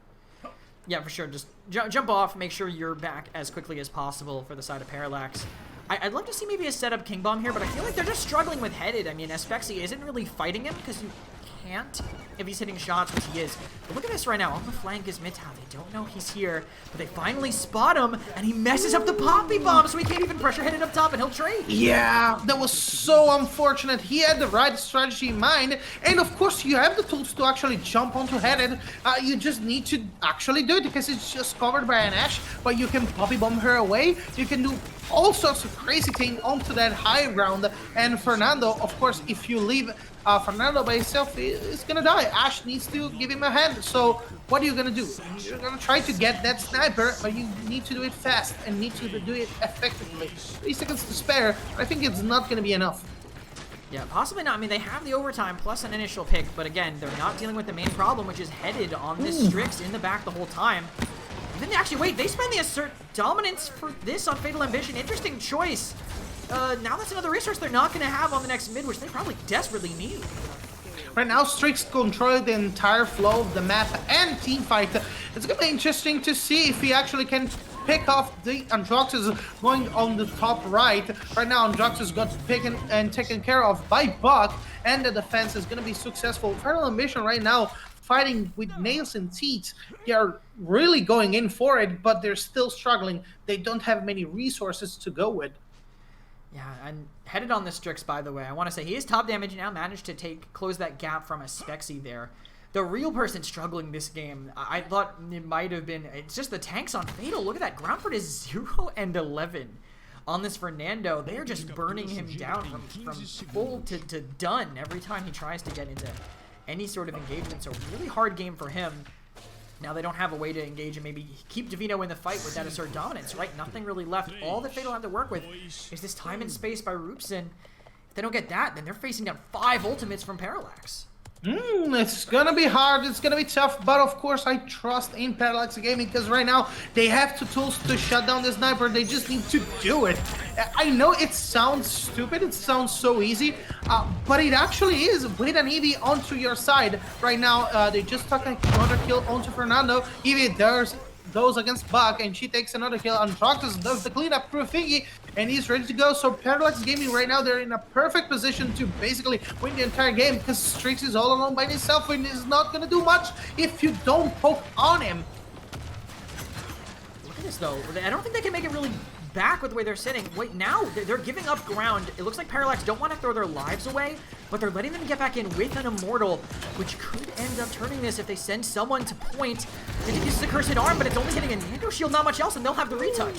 Yeah, for sure. Just jump off, make sure you're back as quickly as possible for the side of Parallax. I'd love to see maybe a setup King Bomb here, but I feel like they're just struggling with Headed. I mean, Aspexy isn't really fighting him because you can't if he's hitting shots, which he is. But look at this right now. On the flank is Midtown. They don't know he's here, but they finally spot him, and he messes up the Poppy Bomb, so he can't even pressure hit it up top, and he'll trade. Yeah, that was so unfortunate. He had the right strategy in mind, and of course you have the tools to actually jump onto Headed. You just need to actually do it because it's just covered by an Ashe, but you can Poppy Bomb her away. You can do all sorts of crazy things onto that high ground, and Fernando, of course, if you leave Fernando by himself, he's gonna die. Ashe needs to give him a hand. So what are you gonna do? You're gonna try to get that sniper, but you need to do it fast and need to do it effectively. 3 seconds to spare. I think it's not gonna be enough. Yeah, possibly not. I mean, they have the overtime plus an initial pick, but again, they're not dealing with the main problem, which is Headed on this Strix in the back the whole time. And then actually, wait, they spend the assert dominance for this on Fatal Ambition. Interesting choice. Now that's another resource they're not going to have on the next mid, which they probably desperately need. Right now, Strix control the entire flow of the map and team fight. It's going to be interesting to see if he actually can pick off the Androxus going on the top right. Right now, Androxus got taken care of by Buck, and the defense is going to be successful. Fatal Ambition right now fighting with nails and teeth. They are really going in for it, but they're still struggling. They don't have many resources to go with. Yeah, and Headed on the Strix, by the way. I want to say he is top damage now, managed to close that gap from a Spexy there. The real person struggling this game, I thought it might have been, it's just the tanks on Fatal. Look at that, Groundford is 0 and 11 on this Fernando. They are just burning him down from full to done every time he tries to get into any sort of engagement. So really hard game for him. Now they don't have a way to engage and maybe keep Divino in the fight with that assert dominance, right? Nothing really left. All that Fatal have to work with is this time and space by Roopson. If they don't get that, then they're facing down 5 ultimates from Parallax. It's gonna be hard, it's gonna be tough, but of course I trust in Parallax Gaming because right now they have the tools to shut down the sniper. They just need to do it. I know it sounds stupid, it sounds so easy, but it actually is. With an Eevee onto your side right now, they just took another kill onto Fernando. Eevee goes against Buck, and she takes another kill. Androxus does the cleanup through Figgy, and he's ready to go. So Parallax Gaming right now, they're in a perfect position to basically win the entire game because Strix is all alone by himself and is not going to do much if you don't poke on him. Look at this, though. I don't think they can make it really back with the way they're sitting. Wait, now they're giving up ground. It looks like Parallax don't want to throw their lives away, but they're letting them get back in with an Immortal, which could end up turning this if they send someone to point. They think this is a cursed arm, but it's only hitting a Nando shield, not much else, and they'll have the retouch.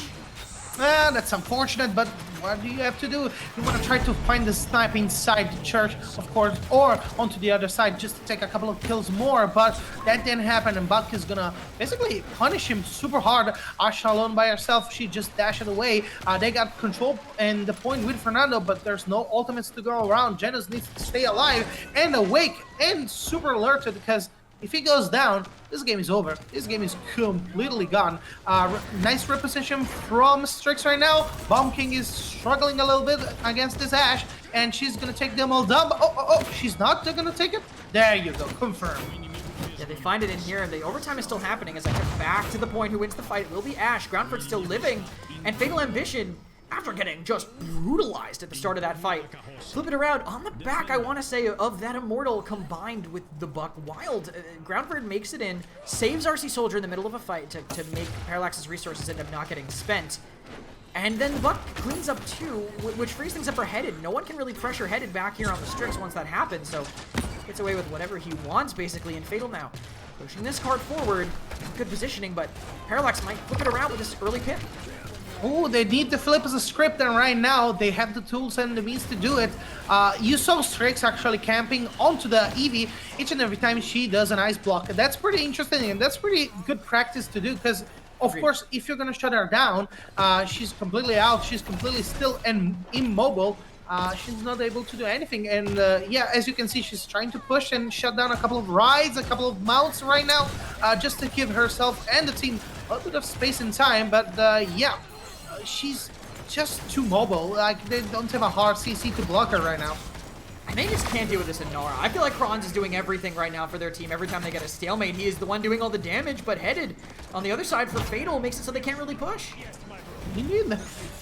That's unfortunate, but what do you have to do? You want to try to find the snipe inside the church, of course, or onto the other side just to take a couple of kills more, but that didn't happen, and Buck is gonna basically punish him super hard. Ashe alone by herself, she just dashed away. They got control and the point with Fernando, but there's no ultimates to go around. Genos needs to stay alive and awake and super alerted because if he goes down, this game is over. This game is completely gone. Nice reposition from Strix right now. Bomb King is struggling a little bit against this Ashe, and she's gonna take them all down. Oh, she's not gonna take it? There you go, confirmed. Yeah, they find it in here, and the overtime is still happening as I get back to the point. Who wins the fight? It will be Ashe. Groundford's still living, and Fatal Ambition, after getting just brutalized at the start of that fight, flip it around on the back, I want to say, of that Immortal combined with the Buck Wild. Groundford makes it in, saves RC Soldier in the middle of a fight to make Parallax's resources end up not getting spent. And then Buck cleans up too, which frees things up for Headed. No one can really pressure Headed back here on the Strix once that happens, so gets away with whatever he wants basically, and Fatal now pushing this card forward. Good positioning, but Parallax might flip it around with this early pick. Oh, they need to flip as a script, and right now they have the tools and the means to do it. You saw Strix actually camping onto the Eevee each and every time she does an ice block. That's pretty interesting, and that's pretty good practice to do because, of course, if you're going to shut her down, she's completely out, she's completely still and immobile. She's not able to do anything, and yeah, as you can see, she's trying to push and shut down a couple of rides, a couple of mounts right now, just to give herself and the team a little bit of space and time, but yeah. She's just too mobile. Like, they don't have a hard CC to block her right now. And they just can't deal with this Inara. I feel like Kronz is doing everything right now for their team. Every time they get a stalemate, he is the one doing all the damage, but Headed on the other side for Fatal makes it so they can't really push. Indeed.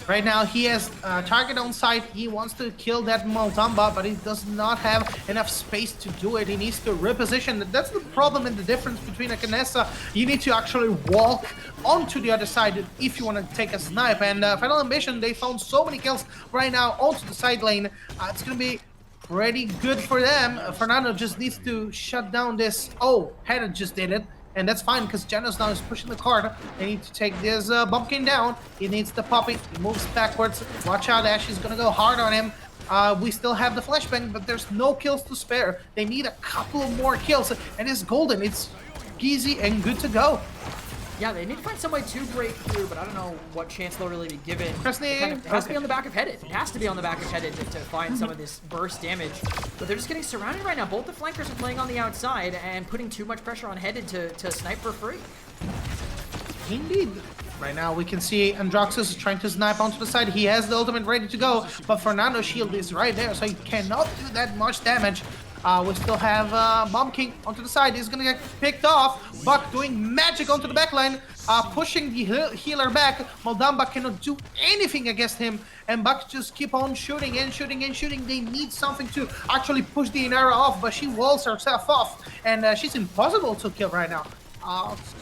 Right now, he has target on site. He wants to kill that Moldamba, but he does not have enough space to do it. He needs to reposition. That's the problem and the difference between a Canessa. You need to actually walk onto the other side if you want to take a snipe. And Final Ambition, they found so many kills right now onto the side lane. It's going to be pretty good for them. Fernando just needs to shut down this. Oh, Hedda just did it. And that's fine because Genos now is pushing the card. They need to take this Bumpkin down. He needs the puppy. He moves backwards. Watch out, Ash is going to go hard on him. We still have the flashbang, but there's no kills to spare. They need a couple more kills. And it's golden. It's easy and good to go. Yeah, they need to find some way to break through, but I don't know what chance they'll really be given. It has to be on the back of Headed. It has to be on the back of Headed to find some of this burst damage. But they're just getting surrounded right now. Both the flankers are playing on the outside and putting too much pressure on Headed to snipe for free. Indeed. Right now we can see Androxus is trying to snipe onto the side. He has the ultimate ready to go, but Fernando's shield is right there, so he cannot do that much damage. We still have Bomb King onto the side. He's gonna get picked off. Buck doing magic onto the backline, pushing the healer back. Moldamba cannot do anything against him, and Buck just keep on shooting and shooting and shooting. They need something to actually push the Inara off, but she walls herself off, and she's impossible to kill right now.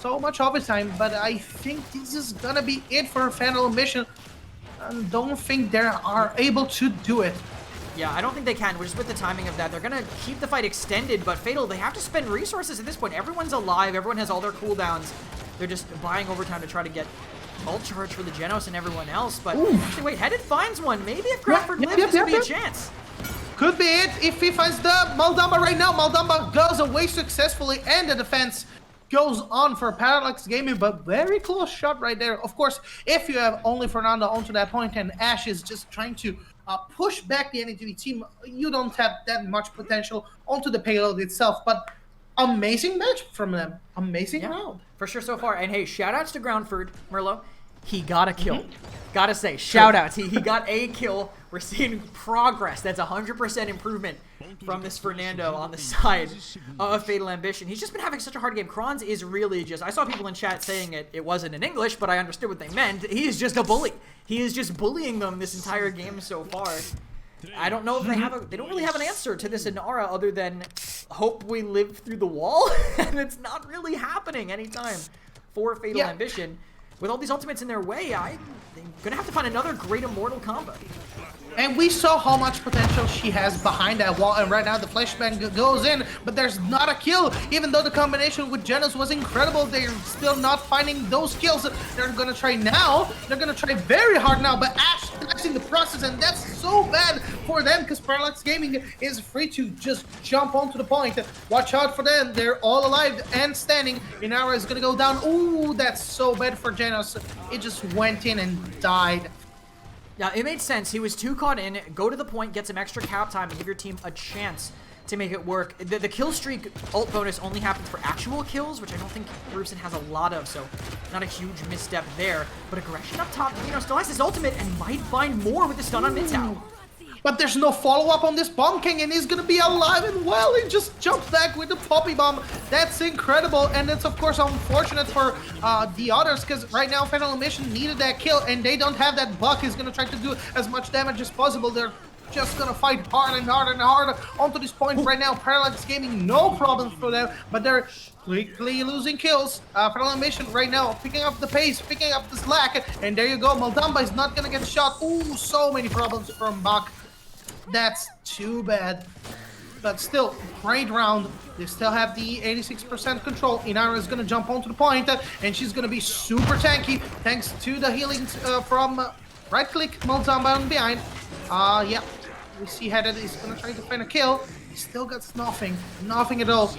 So much overtime, but I think this is gonna be it for Final Mission. I don't think they are able to do it. Yeah, I don't think they can. We're just with the timing of that. They're going to keep the fight extended, but Fatal, they have to spend resources at this point. Everyone's alive. Everyone has all their cooldowns. They're just buying overtime to try to get ult charge for the Genos and everyone else. But actually, wait, Headed finds one. Maybe if Crawford lives, this could be a chance. Could be it if he finds the Moldamba right now. Moldamba goes away successfully, and the defense goes on for Parallax Gaming, but very close shot right there. Of course, if you have only Fernando onto that point and Ash is just trying to push back the enemy team, you don't have that much potential onto the payload itself. But amazing match from them. Amazing round. For sure so far. And hey, shout-outs to Groundford, Merlo. He got a kill. Gotta say, shout-outs. He got a kill. We're seeing progress. That's 100% improvement from this Fernando on the side of Fatal Ambition. He's just been having such a hard game. Kronz is really just... I saw people in chat saying it wasn't in English, but I understood what they meant. He is just a bully. He is just bullying them this entire game so far. I don't know if they don't really have an answer to this Inara other than hope we live through the wall. And it's not really happening anytime for Fatal Ambition. With all these ultimates in their way, I'm gonna have to find another great immortal combo. And we saw how much potential she has behind that wall, and right now the flashbang goes in, but there's not a kill. Even though the combination with Genos was incredible, they're still not finding those kills. They're gonna try now. They're gonna try very hard now, but Ash is in the process, and that's so bad for them because Parallax Gaming is free to just jump onto the point. Watch out for them. They're all alive and standing. Inara is gonna go down. Ooh, that's so bad for Genos. It just went in and died. Yeah, it made sense. He was too caught in. Go to the point, get some extra cap time, and give your team a chance to make it work. The kill streak ult bonus only happens for actual kills, which I don't think Bruceson has a lot of, so not a huge misstep there. But aggression up top, still has his ultimate and might find more with the stun on Midtown. But there's no follow-up on this Bomb King, and he's gonna be alive and well. He just jumps back with the Poppy Bomb. That's incredible, and it's of course unfortunate for the others, because right now Final Mission needed that kill, and they don't have that Buck. He's gonna try to do as much damage as possible. They're just gonna fight hard and hard and hard onto this point right now. Parallax Gaming, no problems for them, but they're quickly losing kills. Final Mission right now picking up the pace, picking up the slack, and there you go. Moldamba is not gonna get shot. Ooh, so many problems from Buck. That's too bad. But still, great round. They still have the 86% control. Inara is going to jump onto the point, and she's going to be super tanky thanks to the healing from right-click Moldamba on behind. Yeah, we see Headed is going to try to find a kill. He still got nothing. Nothing at all.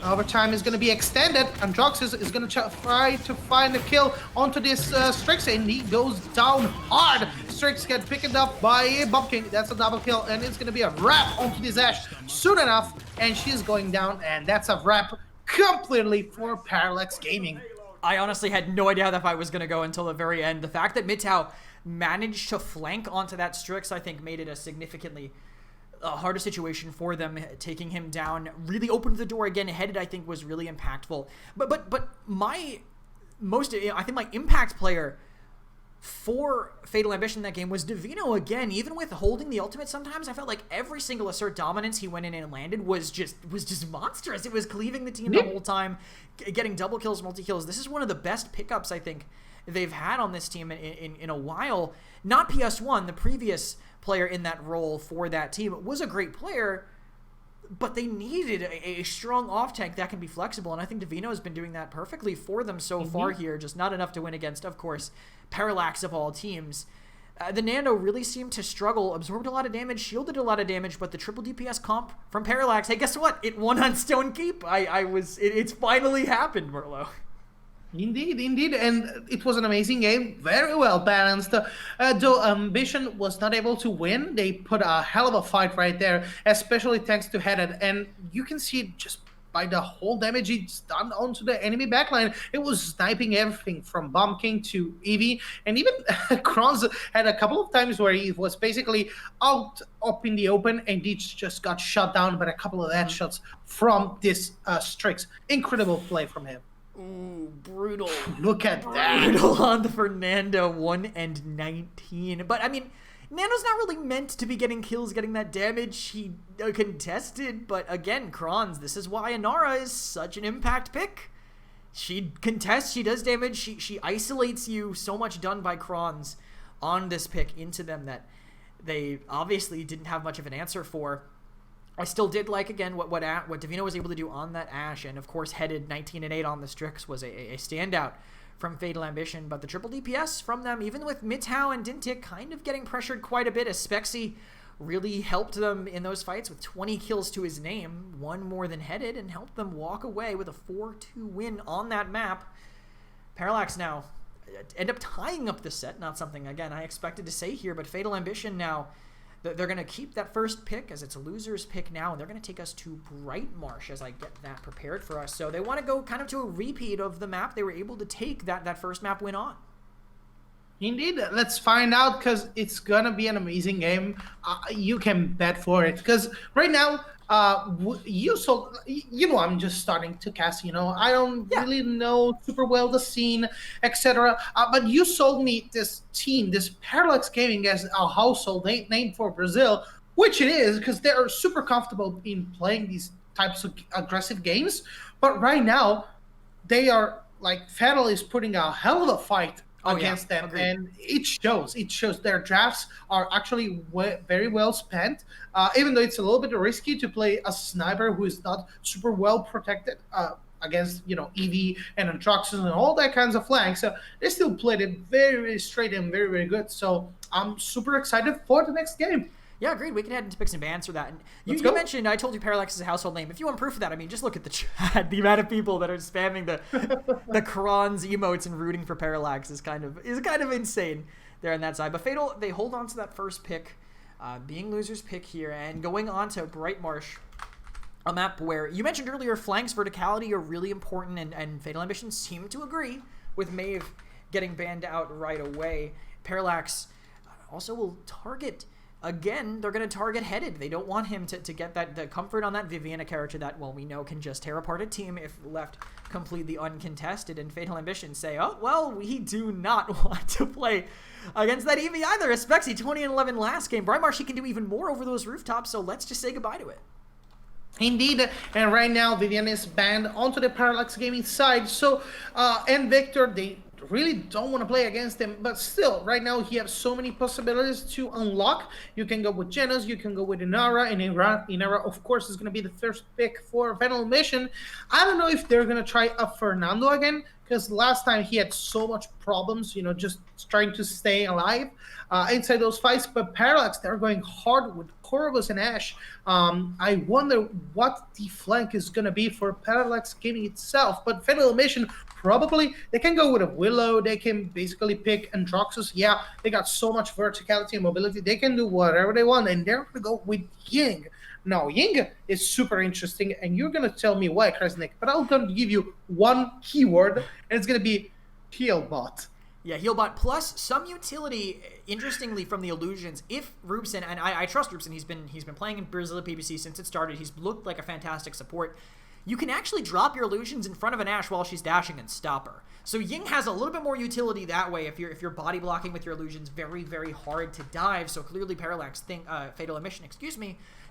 Overtime is going to be extended. Androxus is going to try to find a kill onto this Strix, and he goes down hard. Strix gets picked up by Bumpkin. That's a double kill, and it's going to be a wrap onto this Ash soon enough, and she's going down, and that's a wrap completely for Parallax Gaming. I honestly had no idea how that fight was going to go until the very end. The fact that Midtown managed to flank onto that Strix, I think, made it a significantly harder situation for them. Taking him down really opened the door again. Headed, I think, was really impactful. But my most, I think my impact player for Fatal Ambition that game was Divino again. Even with holding the ultimate, sometimes I felt like every single assert dominance he went in and landed was just monstrous. It was cleaving the team the whole time, getting double kills, multi-kills. This is one of the best pickups I think they've had on this team in a while. Not PS1, the previous player in that role for that team was a great player, but they needed a strong off-tank that can be flexible, and I think Divino has been doing that perfectly for them so far here, just not enough to win against, of course, Parallax of all teams. The Nando really seemed to struggle, absorbed a lot of damage, shielded a lot of damage, but the triple DPS comp from Parallax, hey, guess what? It won on Stone Keep. It's finally happened, Merlo. Indeed, and it was an amazing game, very well balanced. Though Ambition was not able to win, they put a hell of a fight right there, especially thanks to Headed, and you can see it just by the whole damage it's done onto the enemy backline. It was sniping everything from Bomb King to Eevee, and even Kronz had a couple of times where he was basically up in the open, and he just got shot down by a couple of headshots from this Strix. Incredible play from him. Ooh, brutal. Look at that. Brutal on the Fernando 1 and 19. But, I mean, Nando's not really meant to be getting kills, getting that damage. He contested, but again, Kronz, this is why Inara is such an impact pick. She contests, she does damage, she isolates you. So much done by Kronz on this pick into them that they obviously didn't have much of an answer for. I still did like, again, what Divino was able to do on that Ashe, and of course Headed 19 and 8 on the Strix was a standout from Fatal Ambition, but the triple DPS from them, even with Mitau and Dintik kind of getting pressured quite a bit, as Spexy really helped them in those fights with 20 kills to his name, one more than Headed, and helped them walk away with a 4-2 win on that map. Parallax now end up tying up the set, not something, again, I expected to say here, but Fatal Ambition now, they're going to keep that first pick as it's a loser's pick now, and they're going to take us to Bright Marsh as I get that prepared for us. So they want to go kind of to a repeat of the map they were able to take that first map win on. Indeed, let's find out, because it's going to be an amazing game. You can bet for it, because right now, I'm just starting to cast, I don't really know super well the scene, etc. But you sold me this team, this Parallax Gaming, as a household name for Brazil, which it is, because they're super comfortable in playing these types of aggressive games. But right now, they are, like, Fatal is putting a hell of a fight against them. Agreed. And it shows. Their drafts are actually very well spent, even though it's a little bit risky to play a sniper who is not super well protected against Eevee and Antroxus and all that kinds of flanks. So they still played it very, very straight and very, very good. So I'm super excited for the next game. Yeah, agreed. We can head into picks and bans for that. And you mentioned, I told you Parallax is a household name. If you want proof of that, I mean, just look at the chat. The amount of people that are spamming the Kronz emotes and rooting for Parallax is kind of insane there on that side. But Fatal, they hold on to that first pick, being loser's pick here, and going on to Bright Marsh, a map where you mentioned earlier flanks verticality are really important, and Fatal Ambition seemed to agree with Maeve getting banned out right away. Parallax also will target. Again, they're going to target Headed. They don't want him to get the comfort on that Viviana character that, well, we know can just tear apart a team if left completely uncontested. And Fatal Ambition say, oh, well, we do not want to play against that Eevee either. Spexy, 20 and 11 last game. Bright Marsh, he can do even more over those rooftops, so let's just say goodbye to it. Indeed, and right now Vivian is banned onto the Parallax Gaming side. So, and Victor, they really don't want to play against him, but still, right now he has so many possibilities to unlock. You can go with Genos, you can go with Inara, and Inara, of course, is going to be the first pick for Fatal Mission. I don't know if they're going to try a Fernando again, because last time he had so much problems, just trying to stay alive inside those fights. But Parallax, they're going hard with Corvus and Ashe. I wonder what the flank is going to be for Parallax Gaming itself. But Fatal Mission, probably, they can go with a Willow. They can basically pick Androxus. Yeah, they got so much verticality and mobility. They can do whatever they want. And they're going to go with Ying. Now, Ying is super interesting, and you're going to tell me why, Kresnik, but I'm going to give you one keyword, and it's going to be Healbot. Yeah, Healbot plus some utility, interestingly, from the illusions. If Rubson, and I trust Rubson, he's been playing in Brazil PBC since it started. He's looked like a fantastic support. you can actually drop your illusions in front of an Ashe while she's dashing and stop her. So Ying has a little bit more utility that way if you're body blocking with your illusions. Very, very hard to dive. So clearly Parallax Fatal Emission,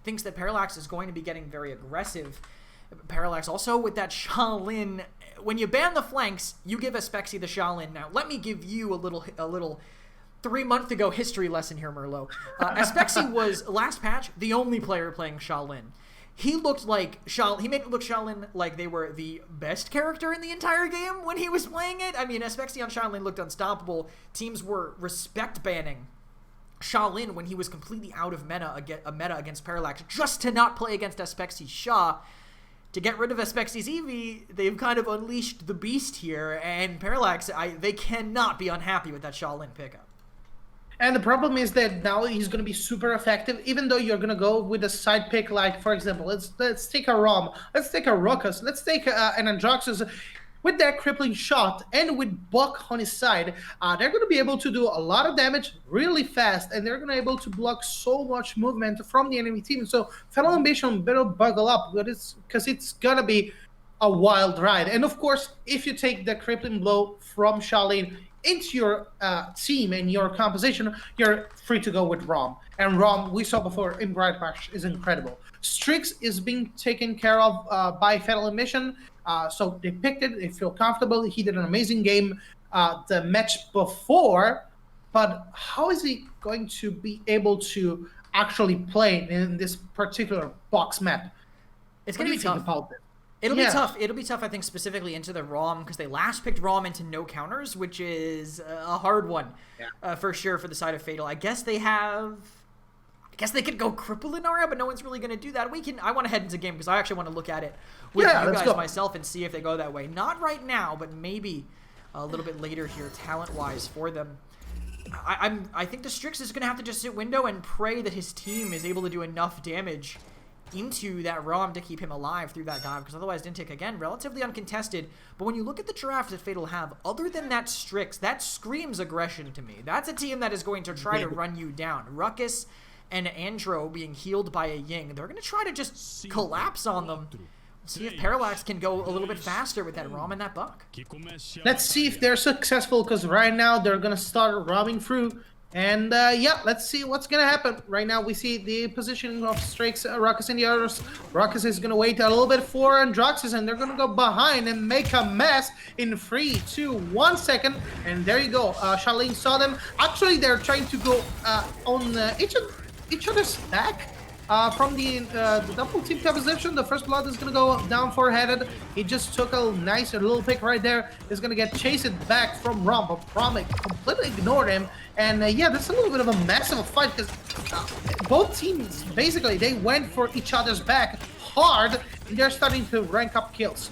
thinks that Parallax is going to be getting very aggressive. Parallax also with that Shaolin. When you ban the flanks, you give Aspexy the Shaolin. Now let me give you a little 3 month ago history lesson here, Merlot. Aspexy was last patch the only player playing Shaolin. He looked like he made it look Shaolin like they were the best character in the entire game when he was playing it. I mean, Aspexy on Shaolin looked unstoppable. Teams were respect banning Shaolin when he was completely out of meta against Parallax just to not play against Aspexy's Sha. To get rid of Aspexy's Eevee, they've kind of unleashed the beast here, and Parallax, they cannot be unhappy with that Shaolin pickup. And the problem is that now he's going to be super effective, even though you're going to go with a side pick, like, for example, let's take a Rom, let's take a Ruckus, let's take an Androxus. With that crippling shot and with Buck on his side, they're going to be able to do a lot of damage really fast, and they're going to be able to block so much movement from the enemy team. So Fatal Ambition better buckle up, because it's going to be a wild ride. And of course, if you take the crippling blow from Shaolin into your team and your composition, you're free to go with Rom. And Rom, we saw before in Bright Patch, is incredible. Strix is being taken care of by Fatal Emission, so they picked it, they feel comfortable. He did an amazing game the match before, but how is he going to be able to actually play in this particular box map? It's going to be tough. It'll be tough. It'll be tough, I think, specifically into the ROM, because they last picked ROM into no counters, which is a hard one for sure for the side of Fatal. I guess they could go Cripple Inara, but no one's really going to do that. I want to head into game because I actually want to look at it with you guys myself and see if they go that way. Not right now, but maybe a little bit later here, talent-wise, for them. I think the Strix is going to have to just sit window and pray that his team is able to do enough damage into that ROM to keep him alive through that dive, because otherwise Dintic, again, relatively uncontested. But when you look at the draft that Fatal have, other than that Strix, that screams aggression to me. That's a team that is going to try to run you down. Ruckus and Andro being healed by a Ying, they're going to try to just collapse on them. See if Parallax can go a little bit faster with that ROM and that Buck. Let's see if they're successful, because right now they're going to start robbing through. And yeah, let's see what's going to happen. Right now we see the positioning of Strix, Ruckus, and the others. Ruckus is going to wait a little bit for Androxus, and they're going to go behind and make a mess in 3, 2, 1 second. And there you go. Shaolin saw them. Actually, they're trying to go on each other's back. From the double team position, the first blood is going to go down four-headed. He just took a nice little pick right there. He's going to get chased back from Rom, but Rom completely ignored him. And yeah, that's a little bit of a massive fight, because both teams, basically, they went for each other's back hard, and they're starting to rank up kills.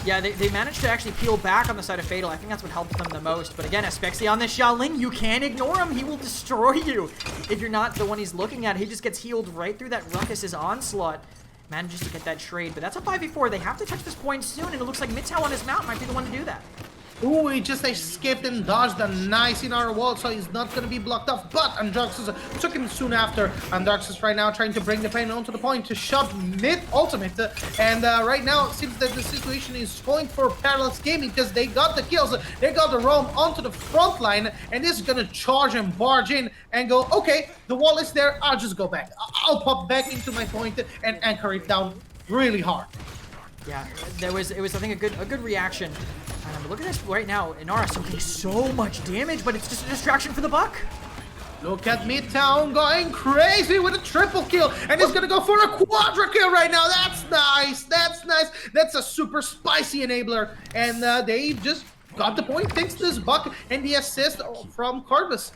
Yeah, they managed to actually peel back on the side of Fatal. I think that's what helped them the most. But again, Aspexy on this Shaolin, you can't ignore him. He will destroy you if you're not the one he's looking at. He just gets healed right through that Ruckus's onslaught. Manages to get that trade, but that's a 5v4. They have to touch this point soon, and it looks like Mitao on his mount might be the one to do that. Ooh, he just escaped and dodged a nice in our wall, so he's not going to be blocked off. But Androxus took him soon after. Androxus right now trying to bring the pain onto the point to shove mid-ultimate. And right now, it seems that the situation is going for Parallax Gaming, because they got the kills. They got the roam onto the front line, and this is going to charge and barge in and go, okay, the wall is there, I'll just go back. I'll pop back into my point and anchor it down really hard. Yeah, it was I think a good reaction. But look at this right now. Inara taking so much damage, but it's just a distraction for the Buck. Look at Midtown going crazy with a triple kill, and he's gonna go for a quadra kill right now. That's nice. That's nice. That's a super spicy enabler, and they just got the point thanks to this Buck and the assist from Corvus.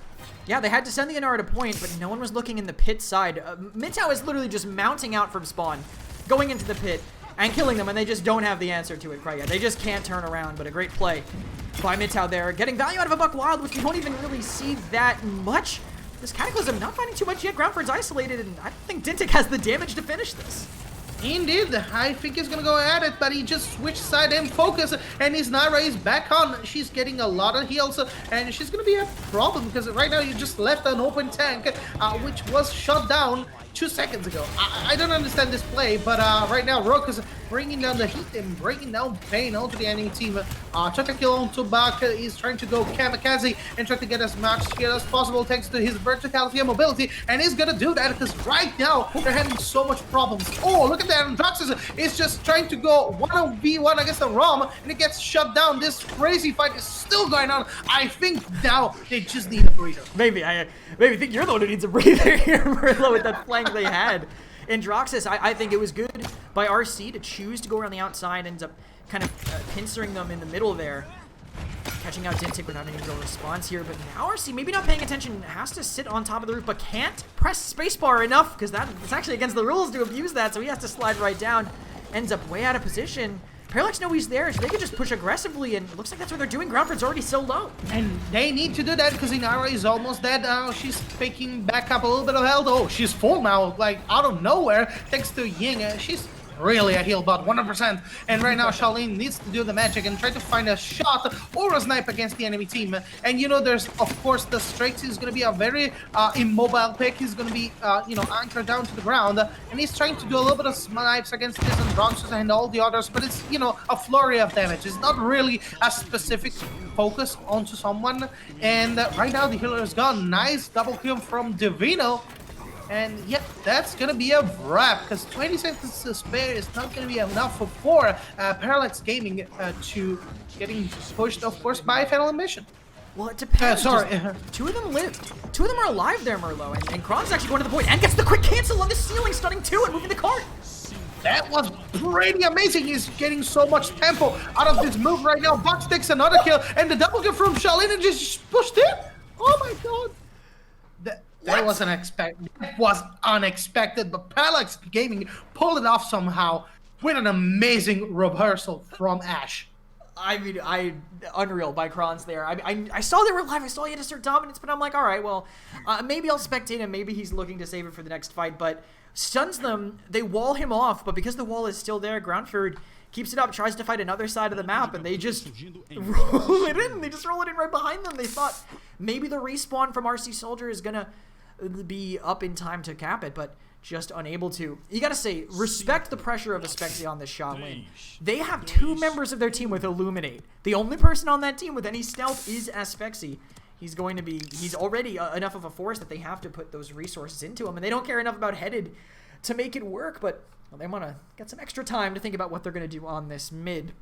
Yeah, they had to send the Inara to point, but no one was looking in the pit side. Midtown is literally just mounting out from spawn, going into the pit, and killing them, and they just don't have the answer to it quite yet. They just can't turn around, but a great play by Midtown there. Getting value out of a Buck Wild, which we don't even really see that much. This Cataclysm not finding too much yet. Groundford's isolated, and I don't think Dintic has the damage to finish this. Indeed, I think he's gonna go at it, but he just switched side and focus, and his Naira is back on. She's getting a lot of heals, and she's gonna be a problem, because right now you just left an open tank, which was shut down 2 seconds ago. I don't understand this play, but right now Rokas bringing down the heat and bringing down pain onto the enemy team. Took a kill onto Bak. He's trying to go kamikaze and try to get as much skill as possible thanks to his verticality and mobility, and he's gonna do that because right now they're having so much problems. Oh, look at that! Androxus is just trying to go 1v1 against the ROM, and it gets shut down. This crazy fight is still going on. I think now they just need a breather. Maybe think you're the one who needs a breather here, Merlo, with that flank they had. Androxus, I think it was good by RC to choose to go around the outside, ends up kind of pincering them in the middle there. Catching out Dintic without any real response here, but now RC, maybe not paying attention, has to sit on top of the roof, but can't press spacebar enough, because it's actually against the rules to abuse that, so he has to slide right down. Ends up way out of position. Parallax know he's there, so they can just push aggressively, and it looks like that's what they're doing. Groundford's already so low. And they need to do that because Inara is almost dead now. She's picking back up a little bit of health. Oh, she's full now, like out of nowhere, thanks to Ying. She's really a heal bot, 100%. And right now, Shaolin needs to do the magic and try to find a shot or a snipe against the enemy team. And you know, there's of course the Strix is going to be a very immobile pick. He's going to be, anchored down to the ground, and he's trying to do a little bit of snipes against this Androxus and all the others. But it's, a flurry of damage. It's not really a specific focus onto someone. And right now, the healer is gone. Nice double kill from Divino. And yeah, that's going to be a wrap, because 20 seconds to spare is not going to be enough for Parallax Gaming to getting pushed, of course, by Fatal Ambition. Well, it depends. Two of them lived. Two of them are alive there, Merlo. And Kron's actually going to the point and gets the quick cancel on the ceiling, stunning 2 and moving the cart. That was pretty amazing. He's getting so much tempo out of this move right now. Bucks takes another kill, and the double kill from Shaolin and just pushed in. Oh my god. That was unexpected. That was unexpected, but Parallax Gaming pulled it off somehow with an amazing reversal from Ash. I mean, unreal by Kron's there. I saw they were live. I saw he had assert dominance, but I'm like, all right, well, maybe I'll spectate him. Maybe he's looking to save it for the next fight, but stuns them. They wall him off, but because the wall is still there, Groundford keeps it up, tries to fight another side of the map, and they just roll it in. They just roll it in right behind them. They thought maybe the respawn from RC Soldier is going to be up in time to cap it, but just unable to. You gotta say, respect the pressure of Aspexia on this Shaolin. They have 2 members of their team with Illuminate. The only person on that team with any stealth is Aspexia. He's already enough of a force that they have to put those resources into him, and they don't care enough about Headed to make it work, but they want to get some extra time to think about what they're going to do on this mid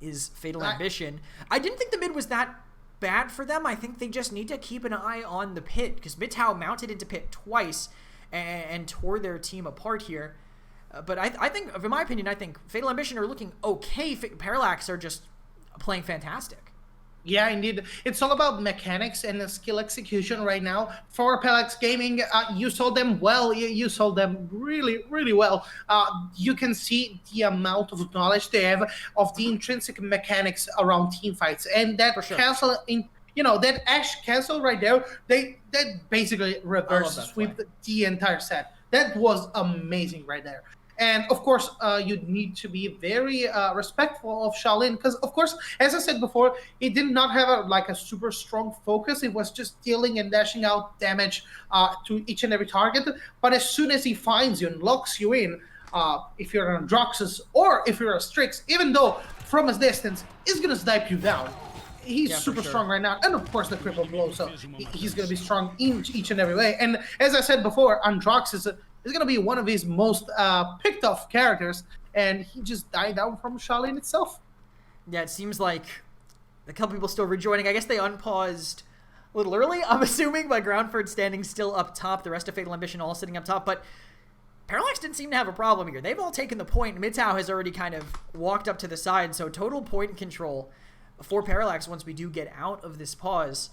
is Fatal Ambition. I didn't think the mid was that bad for them. I think they just need to keep an eye on the pit, because Midtow mounted into pit twice and tore their team apart here. But I think, in my opinion, I think Fatal Ambition are looking okay. Parallax are just playing fantastic. Yeah, indeed. It's all about mechanics and skill execution right now. For Parallax Gaming, you sold them well. You sold them really, really well. You can see the amount of knowledge they have of the intrinsic mechanics around team fights. And that cancel, that Ash cancel right there, that basically reverse sweep the entire set. That was amazing right there. And of course, you need to be very respectful of Shaolin, because of course, as I said before, he did not have a super strong focus. It was just dealing and dashing out damage to each and every target. But as soon as he finds you and locks you in, if you're an Androxus or if you're a Strix, even though from a distance, he's gonna snipe you down. He's super strong right now, and of course the cripple blow, so he's gonna be strong in each and every way. And as I said before, Androxus is going to be one of his most picked off characters, and he just died down from Shaolin itself. Yeah, it seems like a couple people still rejoining. I guess they unpaused a little early, I'm assuming, by Groundford standing still up top, the rest of Fatal Ambition all sitting up top, but Parallax didn't seem to have a problem here. They've all taken the point. Midtow has already kind of walked up to the side, so total point control for Parallax once we do get out of this pause.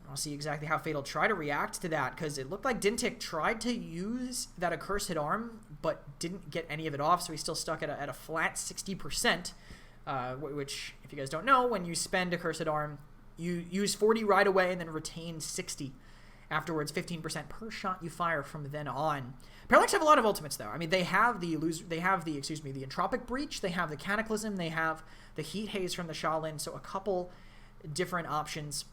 I'll see exactly how Fatal try to react to that, because it looked like Dintic tried to use that accursed arm, but didn't get any of it off, so he's still stuck at a flat 60%, which, if you guys don't know, when you spend accursed arm, you use 40 right away and then retain 60 afterwards, 15% per shot you fire from then on. Parallax have a lot of ultimates, though. I mean, they have the Entropic Breach, they have the Cataclysm, they have the Heat Haze from the Shaolin, so a couple different options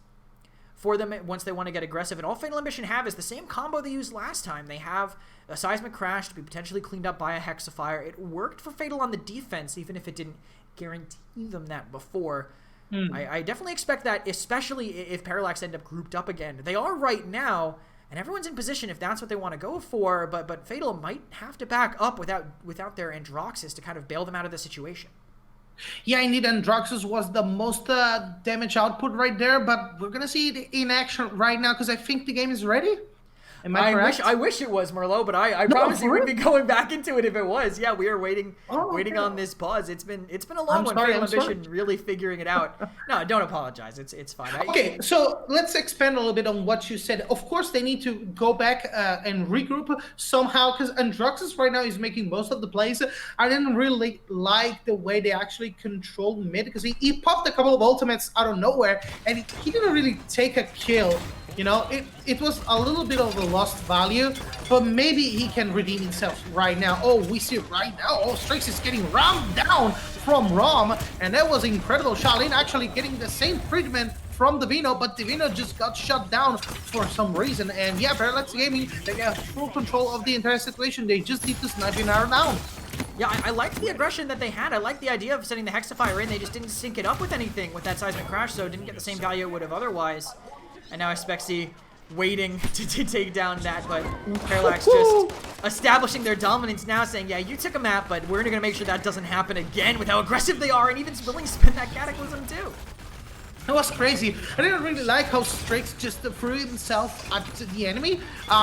for them once they want to get aggressive. And all Fatal Ambition have is the same combo they used last time. They have a Seismic Crash to be potentially cleaned up by a Hexafire. It worked for Fatal on the defense, even if it didn't guarantee them that before. I definitely expect that, especially if Parallax end up grouped up again. They are right now, and everyone's in position if that's what they want to go for, but Fatal might have to back up without their Androxus to kind of bail them out of the situation. Yeah, indeed, Androxus was the most damage output right there, but we're going to see it in action right now because I think the game is ready. Am I correct? I wish it was, Merlot, but I promise you we'd be going back into it if it was. Yeah, we are waiting on this pause. It's been a long one. Fatal Ambition really figuring it out. No, don't apologize. It's fine. Okay, so let's expand a little bit on what you said. Of course, they need to go back and regroup somehow because Androxus right now is making most of the plays. I didn't really like the way they actually controlled mid because he popped a couple of ultimates out of nowhere and he didn't really take a kill. You know, it was a little bit of a lost value, but maybe he can redeem himself right now. Oh, we see right now, Strix is getting rammed down from Rom, and that was incredible. Shaolin actually getting the same treatment from Divino, but Divino just got shut down for some reason. And yeah, Parallax Gaming, they got full control of the entire situation. They just need to snipe Inara down. Yeah, I liked the aggression that they had. I liked the idea of setting the Hexafire in. They just didn't sync it up with anything with that Seismic Crash, so didn't get the same value it would have otherwise. And now Spexy waiting to take down that, but Parallax just establishing their dominance now, saying, yeah, you took a map, but we're going to make sure that doesn't happen again with how aggressive they are, and even willing to spin that Cataclysm too. It was crazy. I didn't really like how Strix just threw himself at the enemy.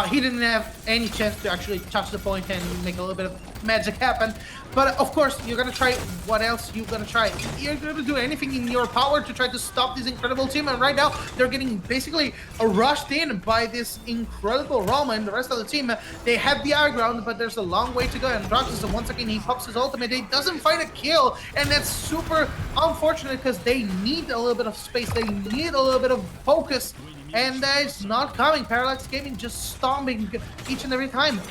He didn't have any chance to actually touch the point and make a little bit of magic happen. But of course, you're gonna try. What else you gonna try? You're gonna do anything in your power to try to stop this incredible team. And right now, they're getting basically rushed in by this incredible Roma and the rest of the team. They have the high ground, but there's a long way to go. And Droxus, once again, he pops his ultimate. He doesn't find a kill, and that's super unfortunate because they need a little bit of space. They need a little bit of focus, and it's not coming. Parallax Gaming just stomping each and every time.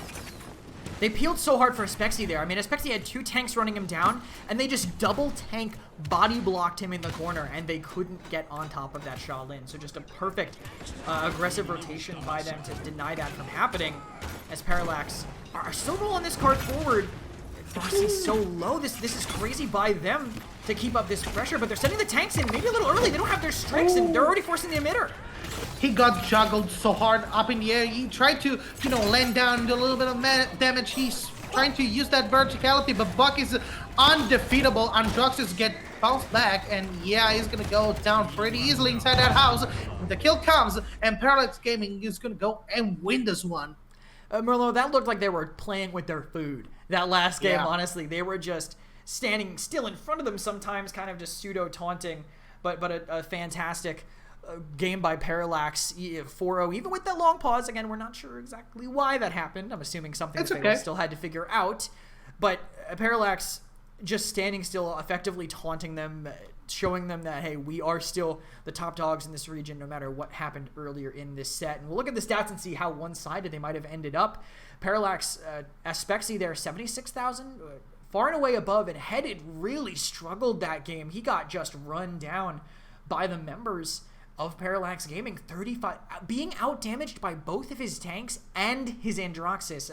They peeled so hard for Spexy there. I mean, Spexy had 2 tanks running him down, and they just double tank body blocked him in the corner, and they couldn't get on top of that Shaolin. So just a perfect aggressive rotation by them to deny that from happening, as Parallax are still rolling this card forward. Darcy's so low. This is crazy by them to keep up this pressure, but they're sending the tanks in maybe a little early. They don't have their Strix, and they're already forcing the emitter. He got juggled so hard up in the air. He tried to, land down, do a little bit of damage. He's trying to use that verticality, but Buck is undefeatable. Androxus get bounced back, and yeah, he's gonna go down pretty easily inside that house. The kill comes, and Parallax Gaming is gonna go and win this one. Merlot, that looked like they were playing with their food. That last game, honestly, they were just standing still in front of them sometimes, kind of just pseudo-taunting, but a fantastic game by Parallax, 4-0, even with that long pause. Again, we're not sure exactly why that happened. I'm assuming something that they still had to figure out. But Parallax just standing still, effectively taunting them, showing them that, hey, we are still the top dogs in this region no matter what happened earlier in this set. And we'll look at the stats and see how one-sided they might have ended up. Parallax, Spexy there, 76,000, far and away above, and Headed really struggled that game. He got just run down by the members of Parallax Gaming, 35, being out-damaged by both of his tanks and his Androxus.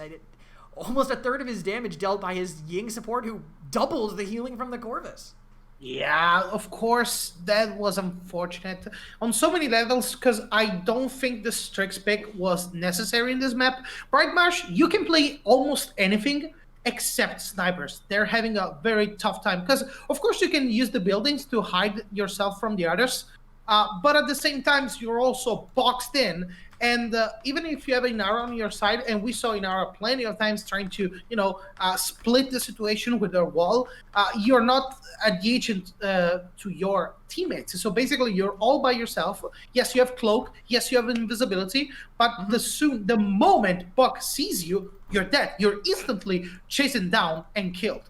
Almost a third of his damage dealt by his Ying support, who doubled the healing from the Corvus. Yeah, of course, that was unfortunate on so many levels because I don't think the Strix pick was necessary in this map. Bright Marsh, you can play almost anything except snipers. They're having a very tough time because, of course, you can use the buildings to hide yourself from the others. But at the same time, you're also boxed in. And even if you have Inara on your side, and we saw Inara plenty of times trying to, split the situation with their wall, you're not adjacent to your teammates. So basically, you're all by yourself. Yes, you have cloak. Yes, you have invisibility. But the moment Buck sees you, you're dead. You're instantly chased down and killed.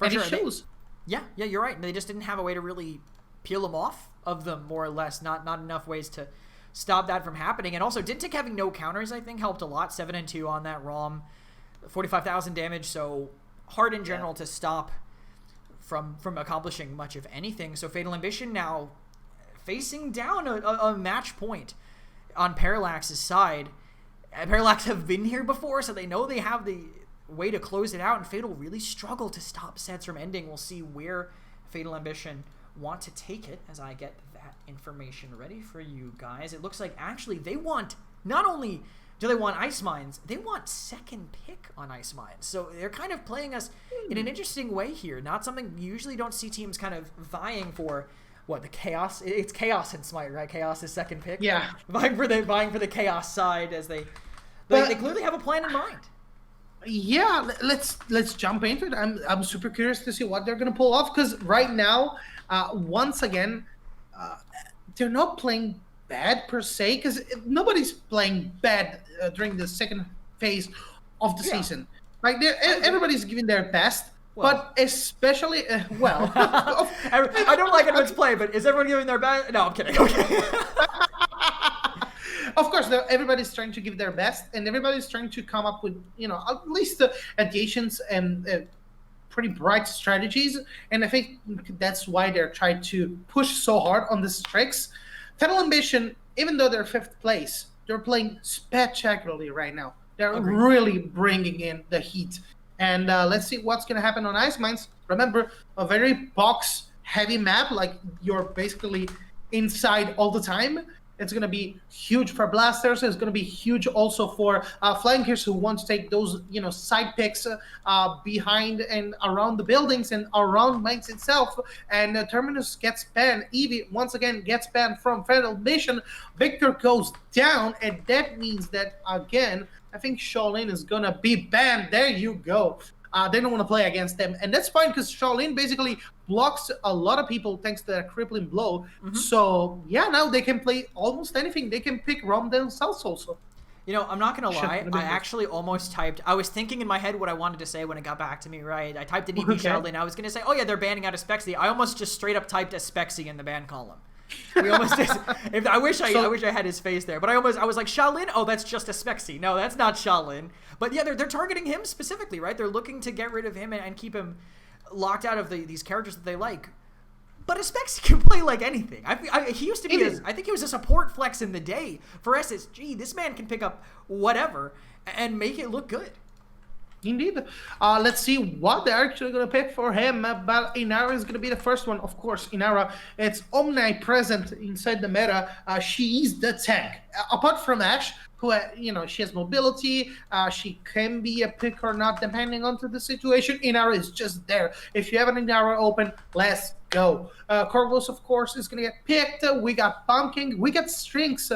And it shows. Yeah, you're right. They just didn't have a way to really peel them off of them, more or less. Not enough ways to stop that from happening. And also, Dintic having no counters, I think, helped a lot. 7-2 on that ROM, 45,000 damage, so hard in general to stop from accomplishing much of anything. So Fatal Ambition now facing down a match point on Parallax's side, Parallax have been here before, so they know they have the way to close it out, and Fatal really struggle to stop sets from ending. We'll see where Fatal Ambition want to take it as I get that information ready for you guys. It looks like actually they want, not only do they want Ice Mines, they want second pick on Ice Mines. So they're kind of playing us in an interesting way here. Not something you usually don't see teams kind of vying for. What, the Chaos? It's Chaos in Smite, right? Chaos is second pick. Yeah. Vying for the Chaos side as they clearly have a plan in mind. Yeah, let's jump into it. I'm super curious to see what they're gonna pull off, because right now, once again, they're not playing bad per se, because nobody's playing bad during the second phase of the season. Like everybody's giving their best. Well, but especially, well... I don't like anyone's play, but is everyone giving their best? No, I'm kidding. Okay. Of course, everybody's trying to give their best, and everybody's trying to come up with, at least additions and pretty bright strategies. And I think that's why they're trying to push so hard on the tricks. Fatal Ambition, even though they're 5th place, they're playing spectacularly right now. They're really bringing in the heat. And let's see what's going to happen on Ice Mines. Remember, a very box-heavy map, like you're basically inside all the time. It's going to be huge for blasters. It's going to be huge also for flankers who want to take those, side picks behind and around the buildings and around Mines itself. And Terminus gets banned. Eevee, once again, gets banned from Fatal Mission. Victor goes down, and that means that, again, I think Shaolin is going to be banned. There you go. They don't want to play against them. And that's fine, because Shaolin basically blocks a lot of people thanks to that crippling blow. So, yeah, now they can play almost anything. They can pick Rom themselves also. I'm not going to lie. I actually almost typed. I was thinking in my head what I wanted to say when it got back to me, right? I typed in EV Shaolin. I was going to say, oh, yeah, they're banning out Aspexy. I almost just straight up typed Aspexy in the ban column. We almost I wish I had his face there, but I was like, Shaolin? Oh, that's just Aspexy. No, that's not Shaolin. But yeah, they're targeting him specifically, right? They're looking to get rid of him and keep him locked out of these characters that they like. But Aspexy can play like anything. He used to be I think he was a support flex in the day for SSG. This man can pick up whatever and make it look good. Indeed. Let's see what they're actually going to pick for him. But Inara is going to be the first one. Of course, Inara, it's omnipresent inside the meta. She is the tank. Apart from Ashe, who, she has mobility. She can be a pick or not, depending on the situation. Inara is just there. If you have an Inara open, let's go. Corvus, of course, is going to get picked. We got Bomb King. We got Strings.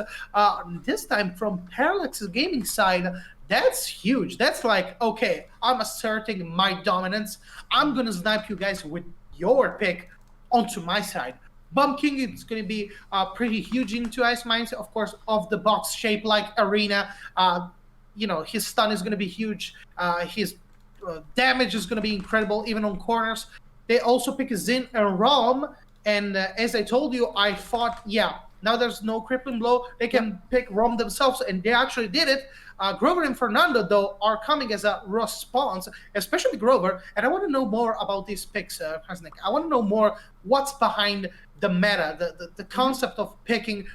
This time from Parallax's gaming side. That's huge. That's like, okay, I'm asserting my dominance. I'm going to snipe you guys with your pick onto my side. Bomb King is going to be pretty huge into Ice Mines, of course, of the box shape like Arena. His stun is going to be huge. His damage is going to be incredible, even on corners. They also pick Xin and Rom. And as I told you, I thought, now there's no crippling blow. They can pick Rom themselves, and they actually did it. Grover and Fernando, though, are coming as a response, especially Grover. And I want to know more about these picks, Krasnik. I want to know more what's behind the meta, the concept of picking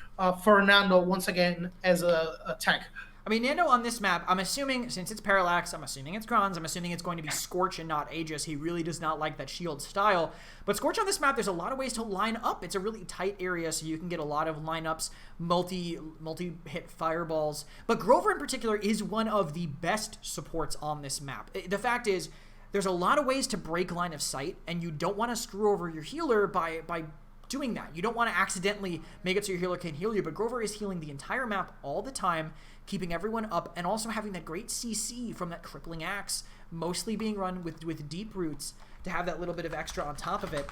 Fernando once again as a tank. I mean, Nando on this map, I'm assuming, since it's Parallax, I'm assuming it's Grons, I'm assuming it's going to be Scorch and not Aegis. He really does not like that shield style. But Scorch on this map, there's a lot of ways to line up. It's a really tight area, so you can get a lot of lineups, multi-hit fireballs. But Grover in particular is one of the best supports on this map. The fact is, there's a lot of ways to break line of sight, and you don't want to screw over your healer by doing that. You don't want to accidentally make it so your healer can heal you, but Grover is healing the entire map all the time, keeping everyone up, and also having that great CC from that crippling axe, mostly being run with deep roots to have that little bit of extra on top of it.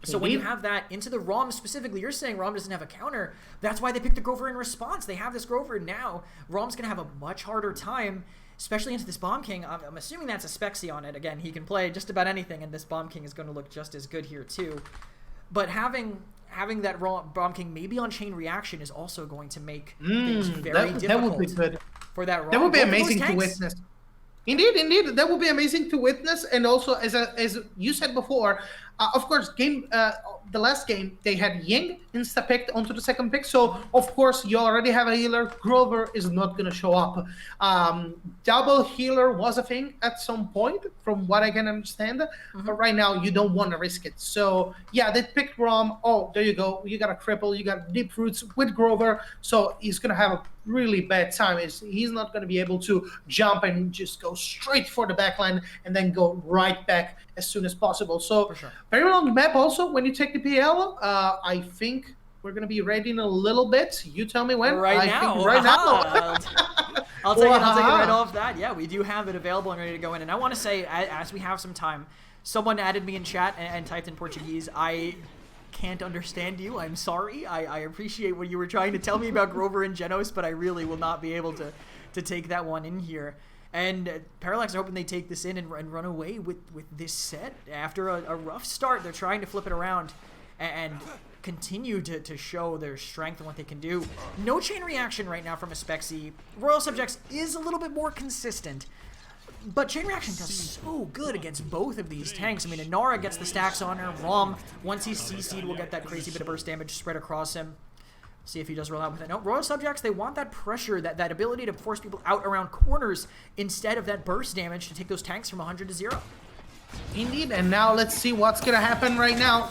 So when you have that into the Rom specifically, you're saying Rom doesn't have a counter. That's why they picked the Grover in response. They have this Grover now. Rom's going to have a much harder time, especially into this Bomb King. I'm assuming that's a Spexy on it. Again, he can play just about anything, and this Bomb King is going to look just as good here too. But having that Bomb King maybe on chain reaction is also going to make things very difficult. That would be good. For that Rom. That would be amazing to witness. Indeed. That would be amazing to witness. And also, as you said before, Of course, the last game, they had Ying insta-picked onto the second pick. So, of course, you already have a healer. Grover is not going to show up. Double healer was a thing at some point, from what I can understand. But right now, you don't want to risk it. So, yeah, they picked Rom. Oh, there you go. You got a cripple. You got deep roots with Grover. So, he's going to have a really bad time. He's not going to be able to jump and just go straight for the backline and then go right back as soon as possible. So, very long map also when you take the PL. I think we're going to be ready in a little bit. You tell me when. Right now. I'll take it right off that. Yeah, we do have it available and ready to go in. And I want to say, as we have some time, someone added me in chat and typed in Portuguese. I can't understand you. I'm sorry. I appreciate what you were trying to tell me about Grover and Genos, but I really will not be able to take that one in here. And Parallax are hoping they take this in and run away with this set. After a rough start, they're trying to flip it around and continue to show their strength and what they can do. No chain reaction right now from a Spexy. Royal Subjects is a little bit more consistent, but chain reaction does so good against both of these tanks. I mean, Inara gets the stacks on her. Rom, once he's CC'd, will get that crazy bit of burst damage spread across him. See if he does roll out with it. No, Royal Subjects, they want that pressure, that ability to force people out around corners instead of that burst damage to take those tanks from 100 to 0. Indeed, and now let's see what's going to happen right now.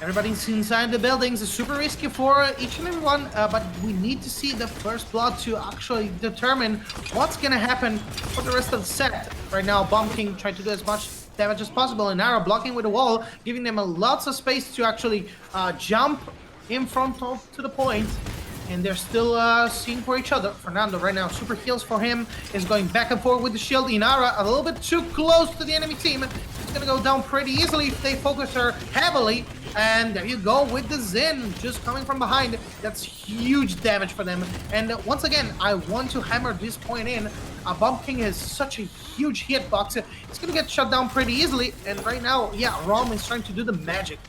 Everybody's inside the buildings. It's super risky for each and every one, but we need to see the first blood to actually determine what's going to happen for the rest of the set. Right now, Bomb King trying to do as much damage as possible, and Nara blocking with the wall, giving them lots of space to actually jump in front of to the point, and they're still seeing for each other. Fernando right now, super heals for him, is going back and forth with the shield. Inara a little bit too close to the enemy team. It's gonna go down pretty easily if they focus her heavily. And there you go with the Zen just coming from behind. That's huge damage for them. And once again, I want to hammer this point in. Bomb King has such a huge hitbox. It's gonna get shut down pretty easily. And right now, yeah, Rom is trying to do the magic.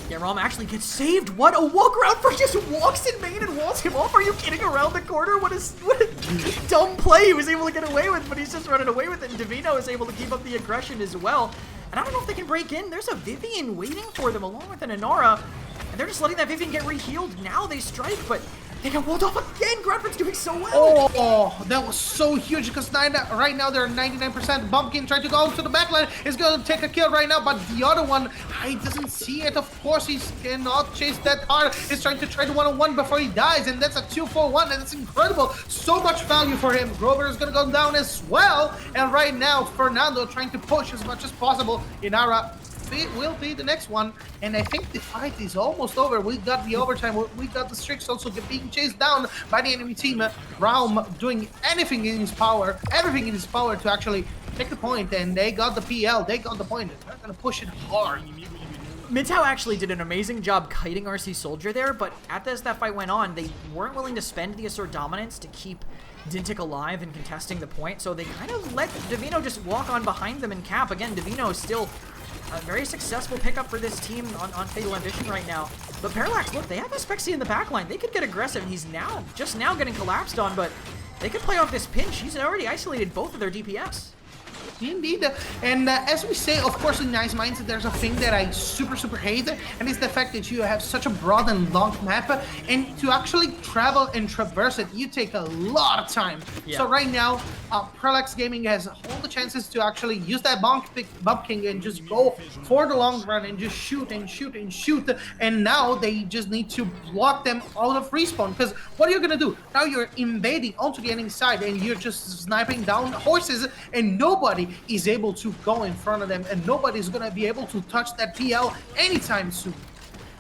Yeah, Rom actually gets saved. What a walk around for just walks in main and walls him off. Are you kidding? Around the corner? What a dumb play he was able to get away with, but he's just running away with it. And Divino is able to keep up the aggression as well. And I don't know if they can break in. There's a Vivian waiting for them along with an Inara. And they're just letting that Vivian get re-healed. Now they strike, but they got walled off again. Gradford's doing so well. Oh, that was so huge because right now they're 99%. Bumpkin trying to go to the backline. Is going to take a kill right now, but the other one, he doesn't see it. Of course, he cannot chase that hard. He's trying to trade one-on-one before he dies, and that's a 2-4-1, and it's incredible. So much value for him. Grover is going to go down as well, and right now, Fernando trying to push as much as possible. Inara will be the next one, and I think the fight is almost over. We got the overtime, we got the Strix also being chased down by the enemy team. Raum doing anything in his power, everything in his power to actually take the point, and they got the PL, they got the point. They're gonna push it hard. Midtow actually did an amazing job kiting RC Soldier there, but as that fight went on, they weren't willing to spend the Assert Dominance to keep Dintic alive and contesting the point, so they kind of let Divino just walk on behind them and cap. Again, Divino is still a very successful pickup for this team on Fatal Ambition right now. But Parallax, look, they have a Spexy in the backline. They could get aggressive. He's just now getting collapsed on, but they could play off this pinch. He's already isolated both of their DPS. Indeed, and as we say, of course, in Nice Minds, there's a thing that I super hate, and it's the fact that you have such a broad and long map, and to actually travel and traverse it, you take a lot of time. Yeah. So right now, Parallax Gaming has all the chances to actually use that Bump King and just go for the long run and just shoot and shoot and shoot, and now they just need to block them out of respawn, because what are you gonna do? Now you're invading onto the enemy side, and you're just sniping down horses, and nobody is able to go in front of them, and nobody's gonna be able to touch that PL anytime soon.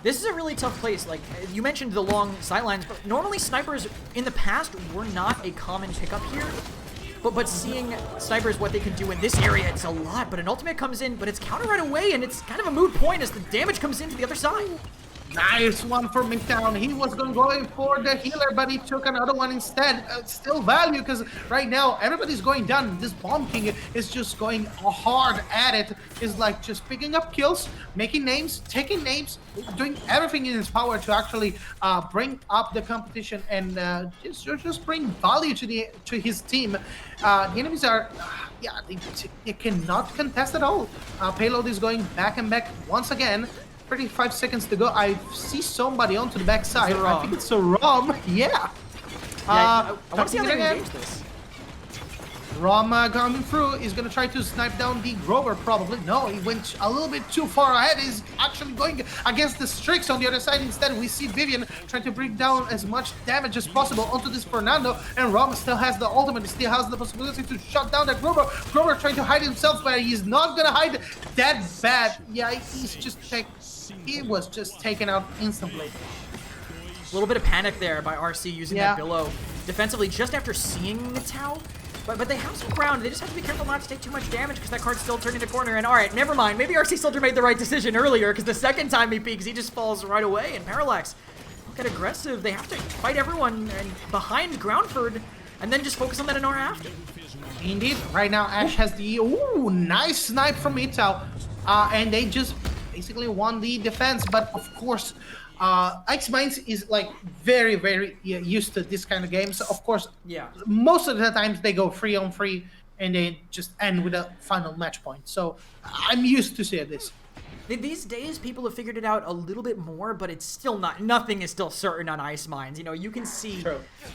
This is a really tough place. Like, you mentioned the long sidelines, but normally snipers in the past were not a common pickup here. But seeing snipers, what they can do in this area, it's a lot. But an ultimate comes in, but it's counter right away, and it's kind of a moot point as the damage comes into the other side. Nice one for Midtown. He was going for the healer, but he took another one instead. Still value, because right now everybody's going down. This Bomb King is just going hard at it. Is like just picking up kills, making names, taking names, doing everything in his power to actually bring up the competition and just bring value to his team. The enemies are, yeah, they cannot contest at all. Payload is going back and back once again. 35 seconds to go. I see somebody onto the backside. I think it's a Rom. Yeah. I want to see how they engage this. Rom coming through is going to try to snipe down the Grover, probably. No, he went a little bit too far ahead. He's actually going against the Strix on the other side. Instead, we see Vivian trying to bring down as much damage as possible onto this Fernando. And Rom still has the ultimate. He still has the possibility to shut down that Grover. Grover trying to hide himself, but he's not going to hide that bad. Yeah, he was just taken out instantly. A little bit of panic there by RC using that Billow defensively just after seeing the Tau. But they have some ground. They just have to be careful not to take too much damage because that card's still turning the corner. And all right, never mind. Maybe RC Soldier made the right decision earlier because the second time he peeks, he just falls right away. And Parallax get aggressive. They have to fight everyone and behind Groundford and then just focus on that Inara after. Indeed. Right now, Ash has the nice snipe from Itao. And they just basically won the defense. But of course, X-Minds is like very, very used to this kind of games. Of course, most of the times they go 3-on-3 and they just end with a final match point. So I'm used to seeing this. These days, people have figured it out a little bit more, but it's still not. Nothing is still certain on Ice Mines. You know, you can see,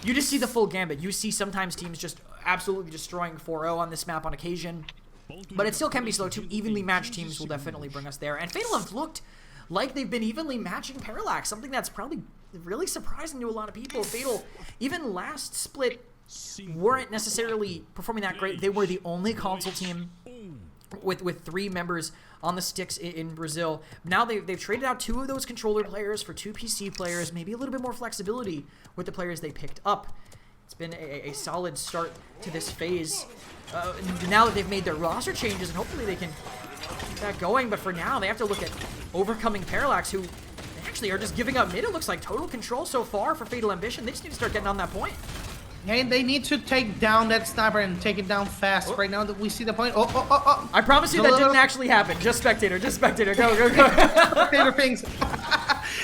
you just see the full gambit. You see sometimes teams just absolutely destroying 4-0 on this map on occasion, but it still can be slow. Two evenly matched teams will definitely bring us there. And Fatal have looked like they've been evenly matching Parallax, something that's probably really surprising to a lot of people. Fatal, even last split, weren't necessarily performing that great. They were the only console team with 3 members on the sticks in Brazil. Now they've traded out 2 of those controller players for 2 PC players, maybe a little bit more flexibility with the players they picked up. It's been a solid start to this phase. Now that they've made their roster changes, and hopefully they can keep that going, but for now they have to look at overcoming Parallax, who actually are just giving up mid. It looks like total control so far for Fatal Ambition. They just need to start getting on that point. And they need to take down that sniper and take it down fast. Right now that we see the point. I promise you that didn't actually happen. Just spectator. Go. Spectator things.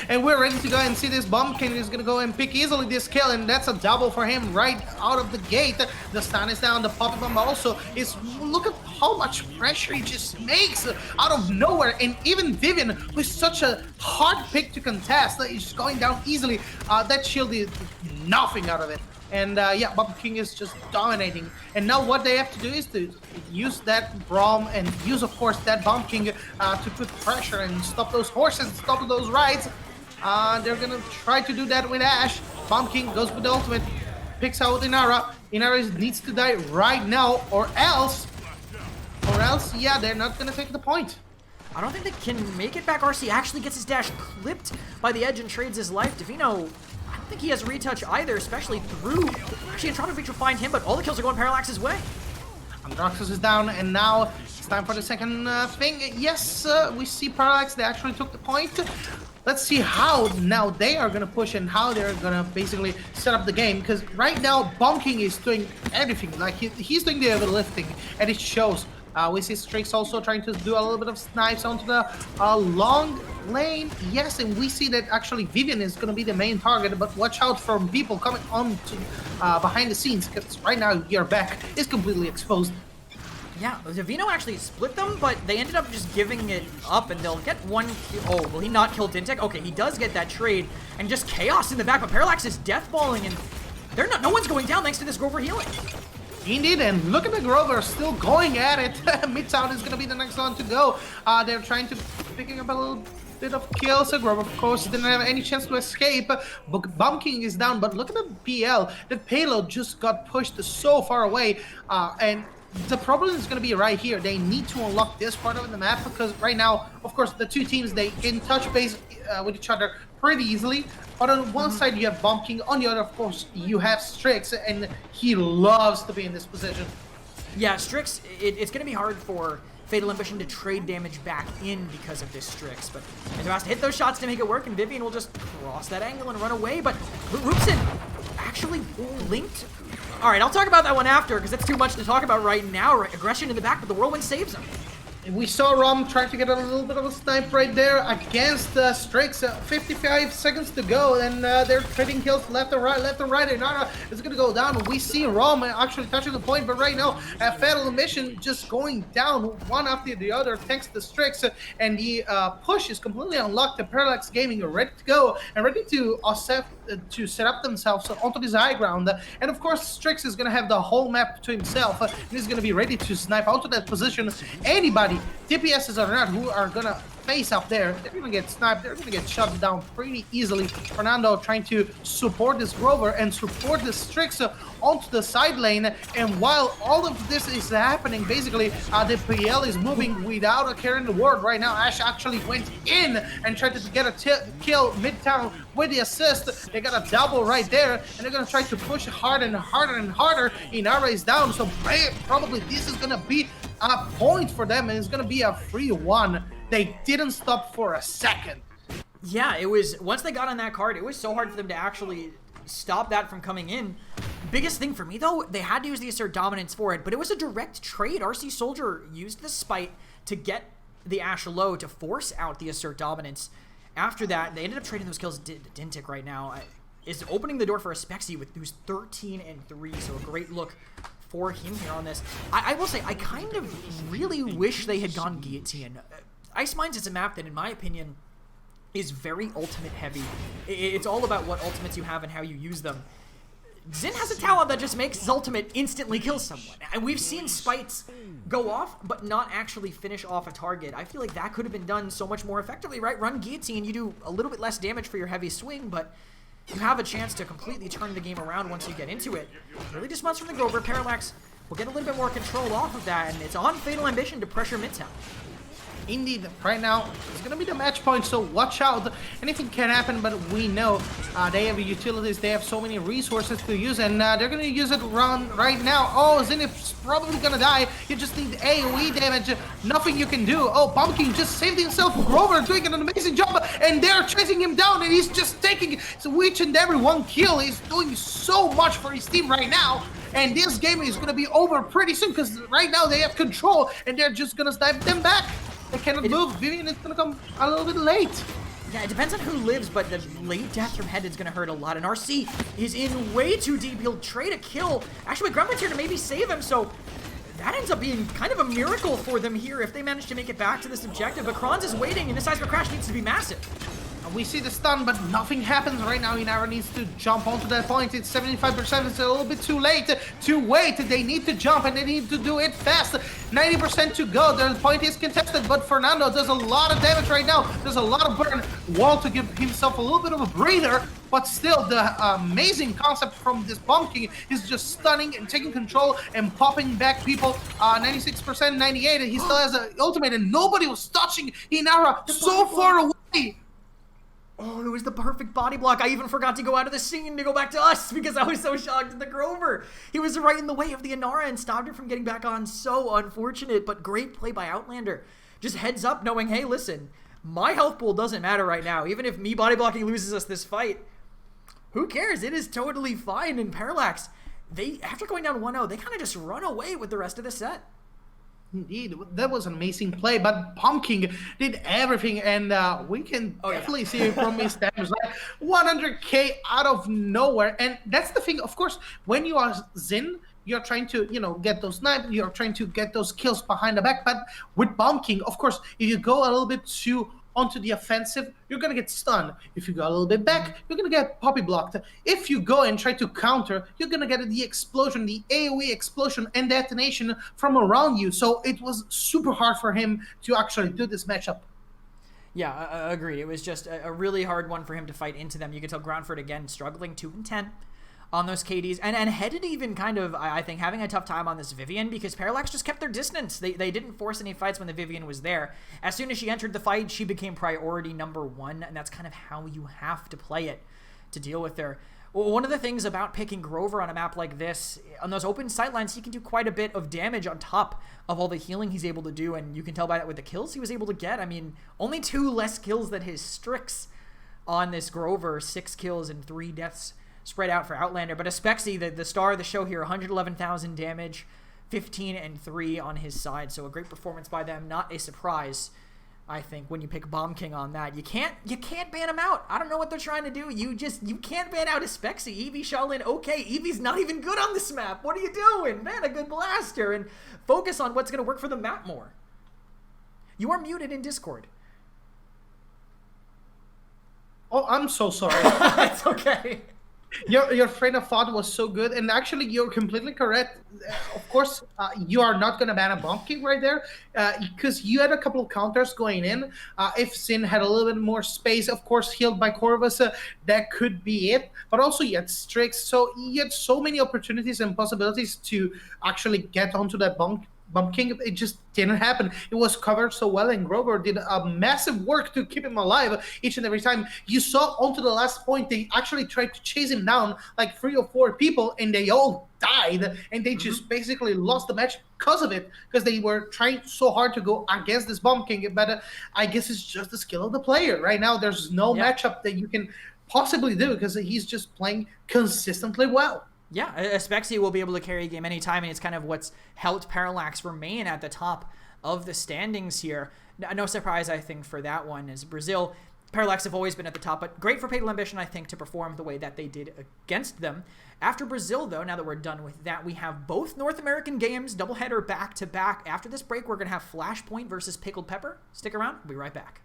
And we're ready to go and see this Bomb King is going to go and pick easily this kill, and that's a double for him right out of the gate. The stun is down, the pop bomb also is, look at how much pressure he just makes out of nowhere. And even Vivian, with such a hard pick to contest, he's just going down easily. That shield is nothing out of it. And yeah, Bomb King is just dominating. And now what they have to do is to use that Braum and use, of course, that Bomb King to put pressure and stop those horses, stop those rides. They're gonna try to do that with Ash. Bomb King goes with the ultimate, picks out Inara. Inara needs to die right now, or else, yeah, they're not gonna take the point. I don't think they can make it back. RC actually gets his dash clipped by the edge and trades his life. Divino, I don't think he has retouch either, especially through. Actually, Entropic Breach will find him, but all the kills are going Parallax's way. Androxus is down, and now it's time for the second thing. Yes, we see Parallax. They actually took the point. Let's see how now they are going to push and how they're going to basically set up the game. Because right now, Bomb King is doing everything. Like, he's doing the heavy lifting, and it shows. We see Strix also trying to do a little bit of snipes onto the long lane. Yes, and we see that actually Vivian is going to be the main target, but watch out for people coming on to behind the scenes, because right now your back is completely exposed. Yeah, Divino actually split them, but they ended up just giving it up, and they'll get one. Oh, will he not kill Dintek? Okay, he does get that trade, and just chaos in the back, but Parallax is deathballing, and they're not. No one's going down thanks to this Grover healing. Indeed, and look at the Grover still going at it. Midtown is going to be the next one to go. They're trying to picking up a little bit of kills. Grover, of course, didn't have any chance to escape. Bomb King is down, but look at the PL. The payload just got pushed so far away, and the problem is going to be right here. They need to unlock this part of the map, because right now, of course, the 2 teams, they can touch base with each other pretty easily. But on one side you have Bomb King, on the other, of course, you have Strix, and he loves to be in this position. Yeah, Strix, it's going to be hard for Fatal Ambition to trade damage back in because of this Strix. But Mizu has to hit those shots to make it work, and Vivian will just cross that angle and run away. But Roopson actually blinked. All right, I'll talk about that one after, because it's too much to talk about right now. Aggression in the back, but the Whirlwind saves him. We saw Rom trying to get a little bit of a snipe right there against Strix. 55 seconds to go, and they're trading kills left and right, and Nara is going to go down. We see Rom actually touching the point, but right now, Fatal Mission just going down one after the other thanks to Strix, and the push is completely unlocked. The Parallax Gaming are ready to go and ready to set up themselves onto this high ground. And of course, Strix is going to have the whole map to himself. He's going to be ready to snipe onto that position. Anybody, DPSs or not, who are going to face up there, they're going to get sniped. They're going to get shut down pretty easily. Fernando trying to support this Grover and support the Strix onto the side lane. And while all of this is happening, basically, the PL is moving without a care in the world right now. Ash actually went in and tried to get a kill mid-town with the assist. They got a double right there, and they're going to try to push hard and harder and harder. Inara is down, so probably this is going to be a point for them, and it's going to be a free one. They didn't stop for a second. Yeah, it was, once they got on that card, it was so hard for them to actually stop that from coming in. Biggest thing for me, though, they had to use the assert dominance for it, but it was a direct trade. RC Soldier used the spite to get the Ashe low to force out the assert dominance. After that, they ended up trading those kills. Dintic right now is opening the door for a Spexy who's 13-3, so a great look for him here on this. I will say, I kind of really wish they had gone Guillotine. Ice Mines is a map that, in my opinion, is very ultimate heavy. It's all about what ultimates you have and how you use them. Xin has a talent that just makes his ultimate instantly kill someone. And we've seen spites go off, but not actually finish off a target. I feel like that could have been done so much more effectively, right? Run Guillotine, you do a little bit less damage for your heavy swing, but you have a chance to completely turn the game around once you get into it. Really just months from the Grover. Parallax will get a little bit more control off of that, and it's on Fatal Ambition to pressure Midtown. Indeed, right now, it's going to be the match point, so watch out. Anything can happen, but we know they have utilities, they have so many resources to use, and they're going to use it right now. Oh, Zenith's probably going to die. You just need AoE damage, nothing you can do. Oh, Pumpkin just saved himself. Grover doing an amazing job, and they're chasing him down, and he's just taking each and every one kill. He's doing so much for his team right now. And this game is going to be over pretty soon, because right now they have control, and they're just going to snipe them back. They cannot move. Vivian is going to come a little bit late. Yeah, it depends on who lives, but the late death from head is going to hurt a lot. And RC is in way too deep. He'll trade a kill. Actually, Grumpet's here to maybe save him, so that ends up being kind of a miracle for them here if they manage to make it back to this objective. But Kronz is waiting, and this Seismic Crash needs to be massive. We see the stun, but nothing happens right now. Inara needs to jump onto that point. It's 75%. It's a little bit too late to wait. They need to jump, and they need to do it fast. 90% to go. The point is contested, but Fernando does a lot of damage right now. There's a lot of burn. Wall to give himself a little bit of a breather, but still, the amazing concept from this Pumpkin is just stunning and taking control and popping back people. 96%, 98. He still has an ultimate, and nobody was touching Inara so far away. Oh, it was the perfect body block. I even forgot to go out of the scene to go back to us because I was so shocked at the Grover. He was right in the way of the Inara and stopped her from getting back on. So unfortunate, but great play by Outlander. Just heads up knowing, hey, listen, my health pool doesn't matter right now. Even if me body blocking loses us this fight, who cares? It is totally fine. And Parallax, after going down 1-0, they kind of just run away with the rest of the set. Indeed, that was an amazing play, but Pumpkin did everything, and we can definitely see it from his stats, like 100k out of nowhere. And that's the thing, of course, when you are Xin, you're trying to, get those snipes, you're trying to get those kills behind the back, but with Pumpkin, of course, if you go a little bit too onto the offensive, you're gonna get stunned. If you go a little bit back, you're gonna get poppy blocked. If you go and try to counter, you're gonna get the explosion, the AoE explosion and detonation from around you. So it was super hard for him to actually do this matchup. Yeah, agreed. It was just a really hard one for him to fight into them. You could tell Groundford again struggling 2-10 on those KDs, and Headed even kind of, I think, having a tough time on this Vivian because Parallax just kept their distance. They didn't force any fights when the Vivian was there. As soon as she entered the fight, she became priority number one, and that's kind of how you have to play it to deal with her. Well, one of the things about picking Grover on a map like this, on those open sightlines, he can do quite a bit of damage on top of all the healing he's able to do, and you can tell by that with the kills he was able to get. I mean, only 2 less kills than his Strix on this Grover, 6 kills and 3 deaths spread out for Outlander. But Aspexy, the star of the show here, 111,000 damage, 15 and 3 on his side. So a great performance by them. Not a surprise, I think, when you pick Bomb King on that. You can't ban him out. I don't know what they're trying to do. You can't ban out Aspexy. Eevee, Shaolin, okay. Eevee's not even good on this map. What are you doing? Man, a good blaster. And focus on what's going to work for the map more. You are muted in Discord. Oh, I'm so sorry. It's okay. Your train of thought was so good, and actually you're completely correct. Of course, you are not going to ban a Bomb King right there, because you had a couple of counters going in. If Sin had a little bit more space, of course, healed by Corvus, that could be it. But also you had Strix, so you had so many opportunities and possibilities to actually get onto that Bomb King. It just didn't happen. It was covered so well, and Grover did a massive work to keep him alive each and every time. You saw onto the last point, they actually tried to chase him down like 3 or 4 people, and they all died, and they just basically lost the match because of it, because they were trying so hard to go against this Bomb King. But I guess it's just the skill of the player. Right now, there's no matchup that you can possibly do, because he's just playing consistently well. Yeah, Aspexy will be able to carry a game anytime, and it's kind of what's helped Parallax remain at the top of the standings here. No surprise, I think, for that one, as Brazil, Parallax have always been at the top, but great for Fatal Ambition, I think, to perform the way that they did against them. After Brazil, though, now that we're done with that, we have both North American games, doubleheader back-to-back. After this break, we're going to have Flashpoint versus Pickled Pepper. Stick around. We'll be right back.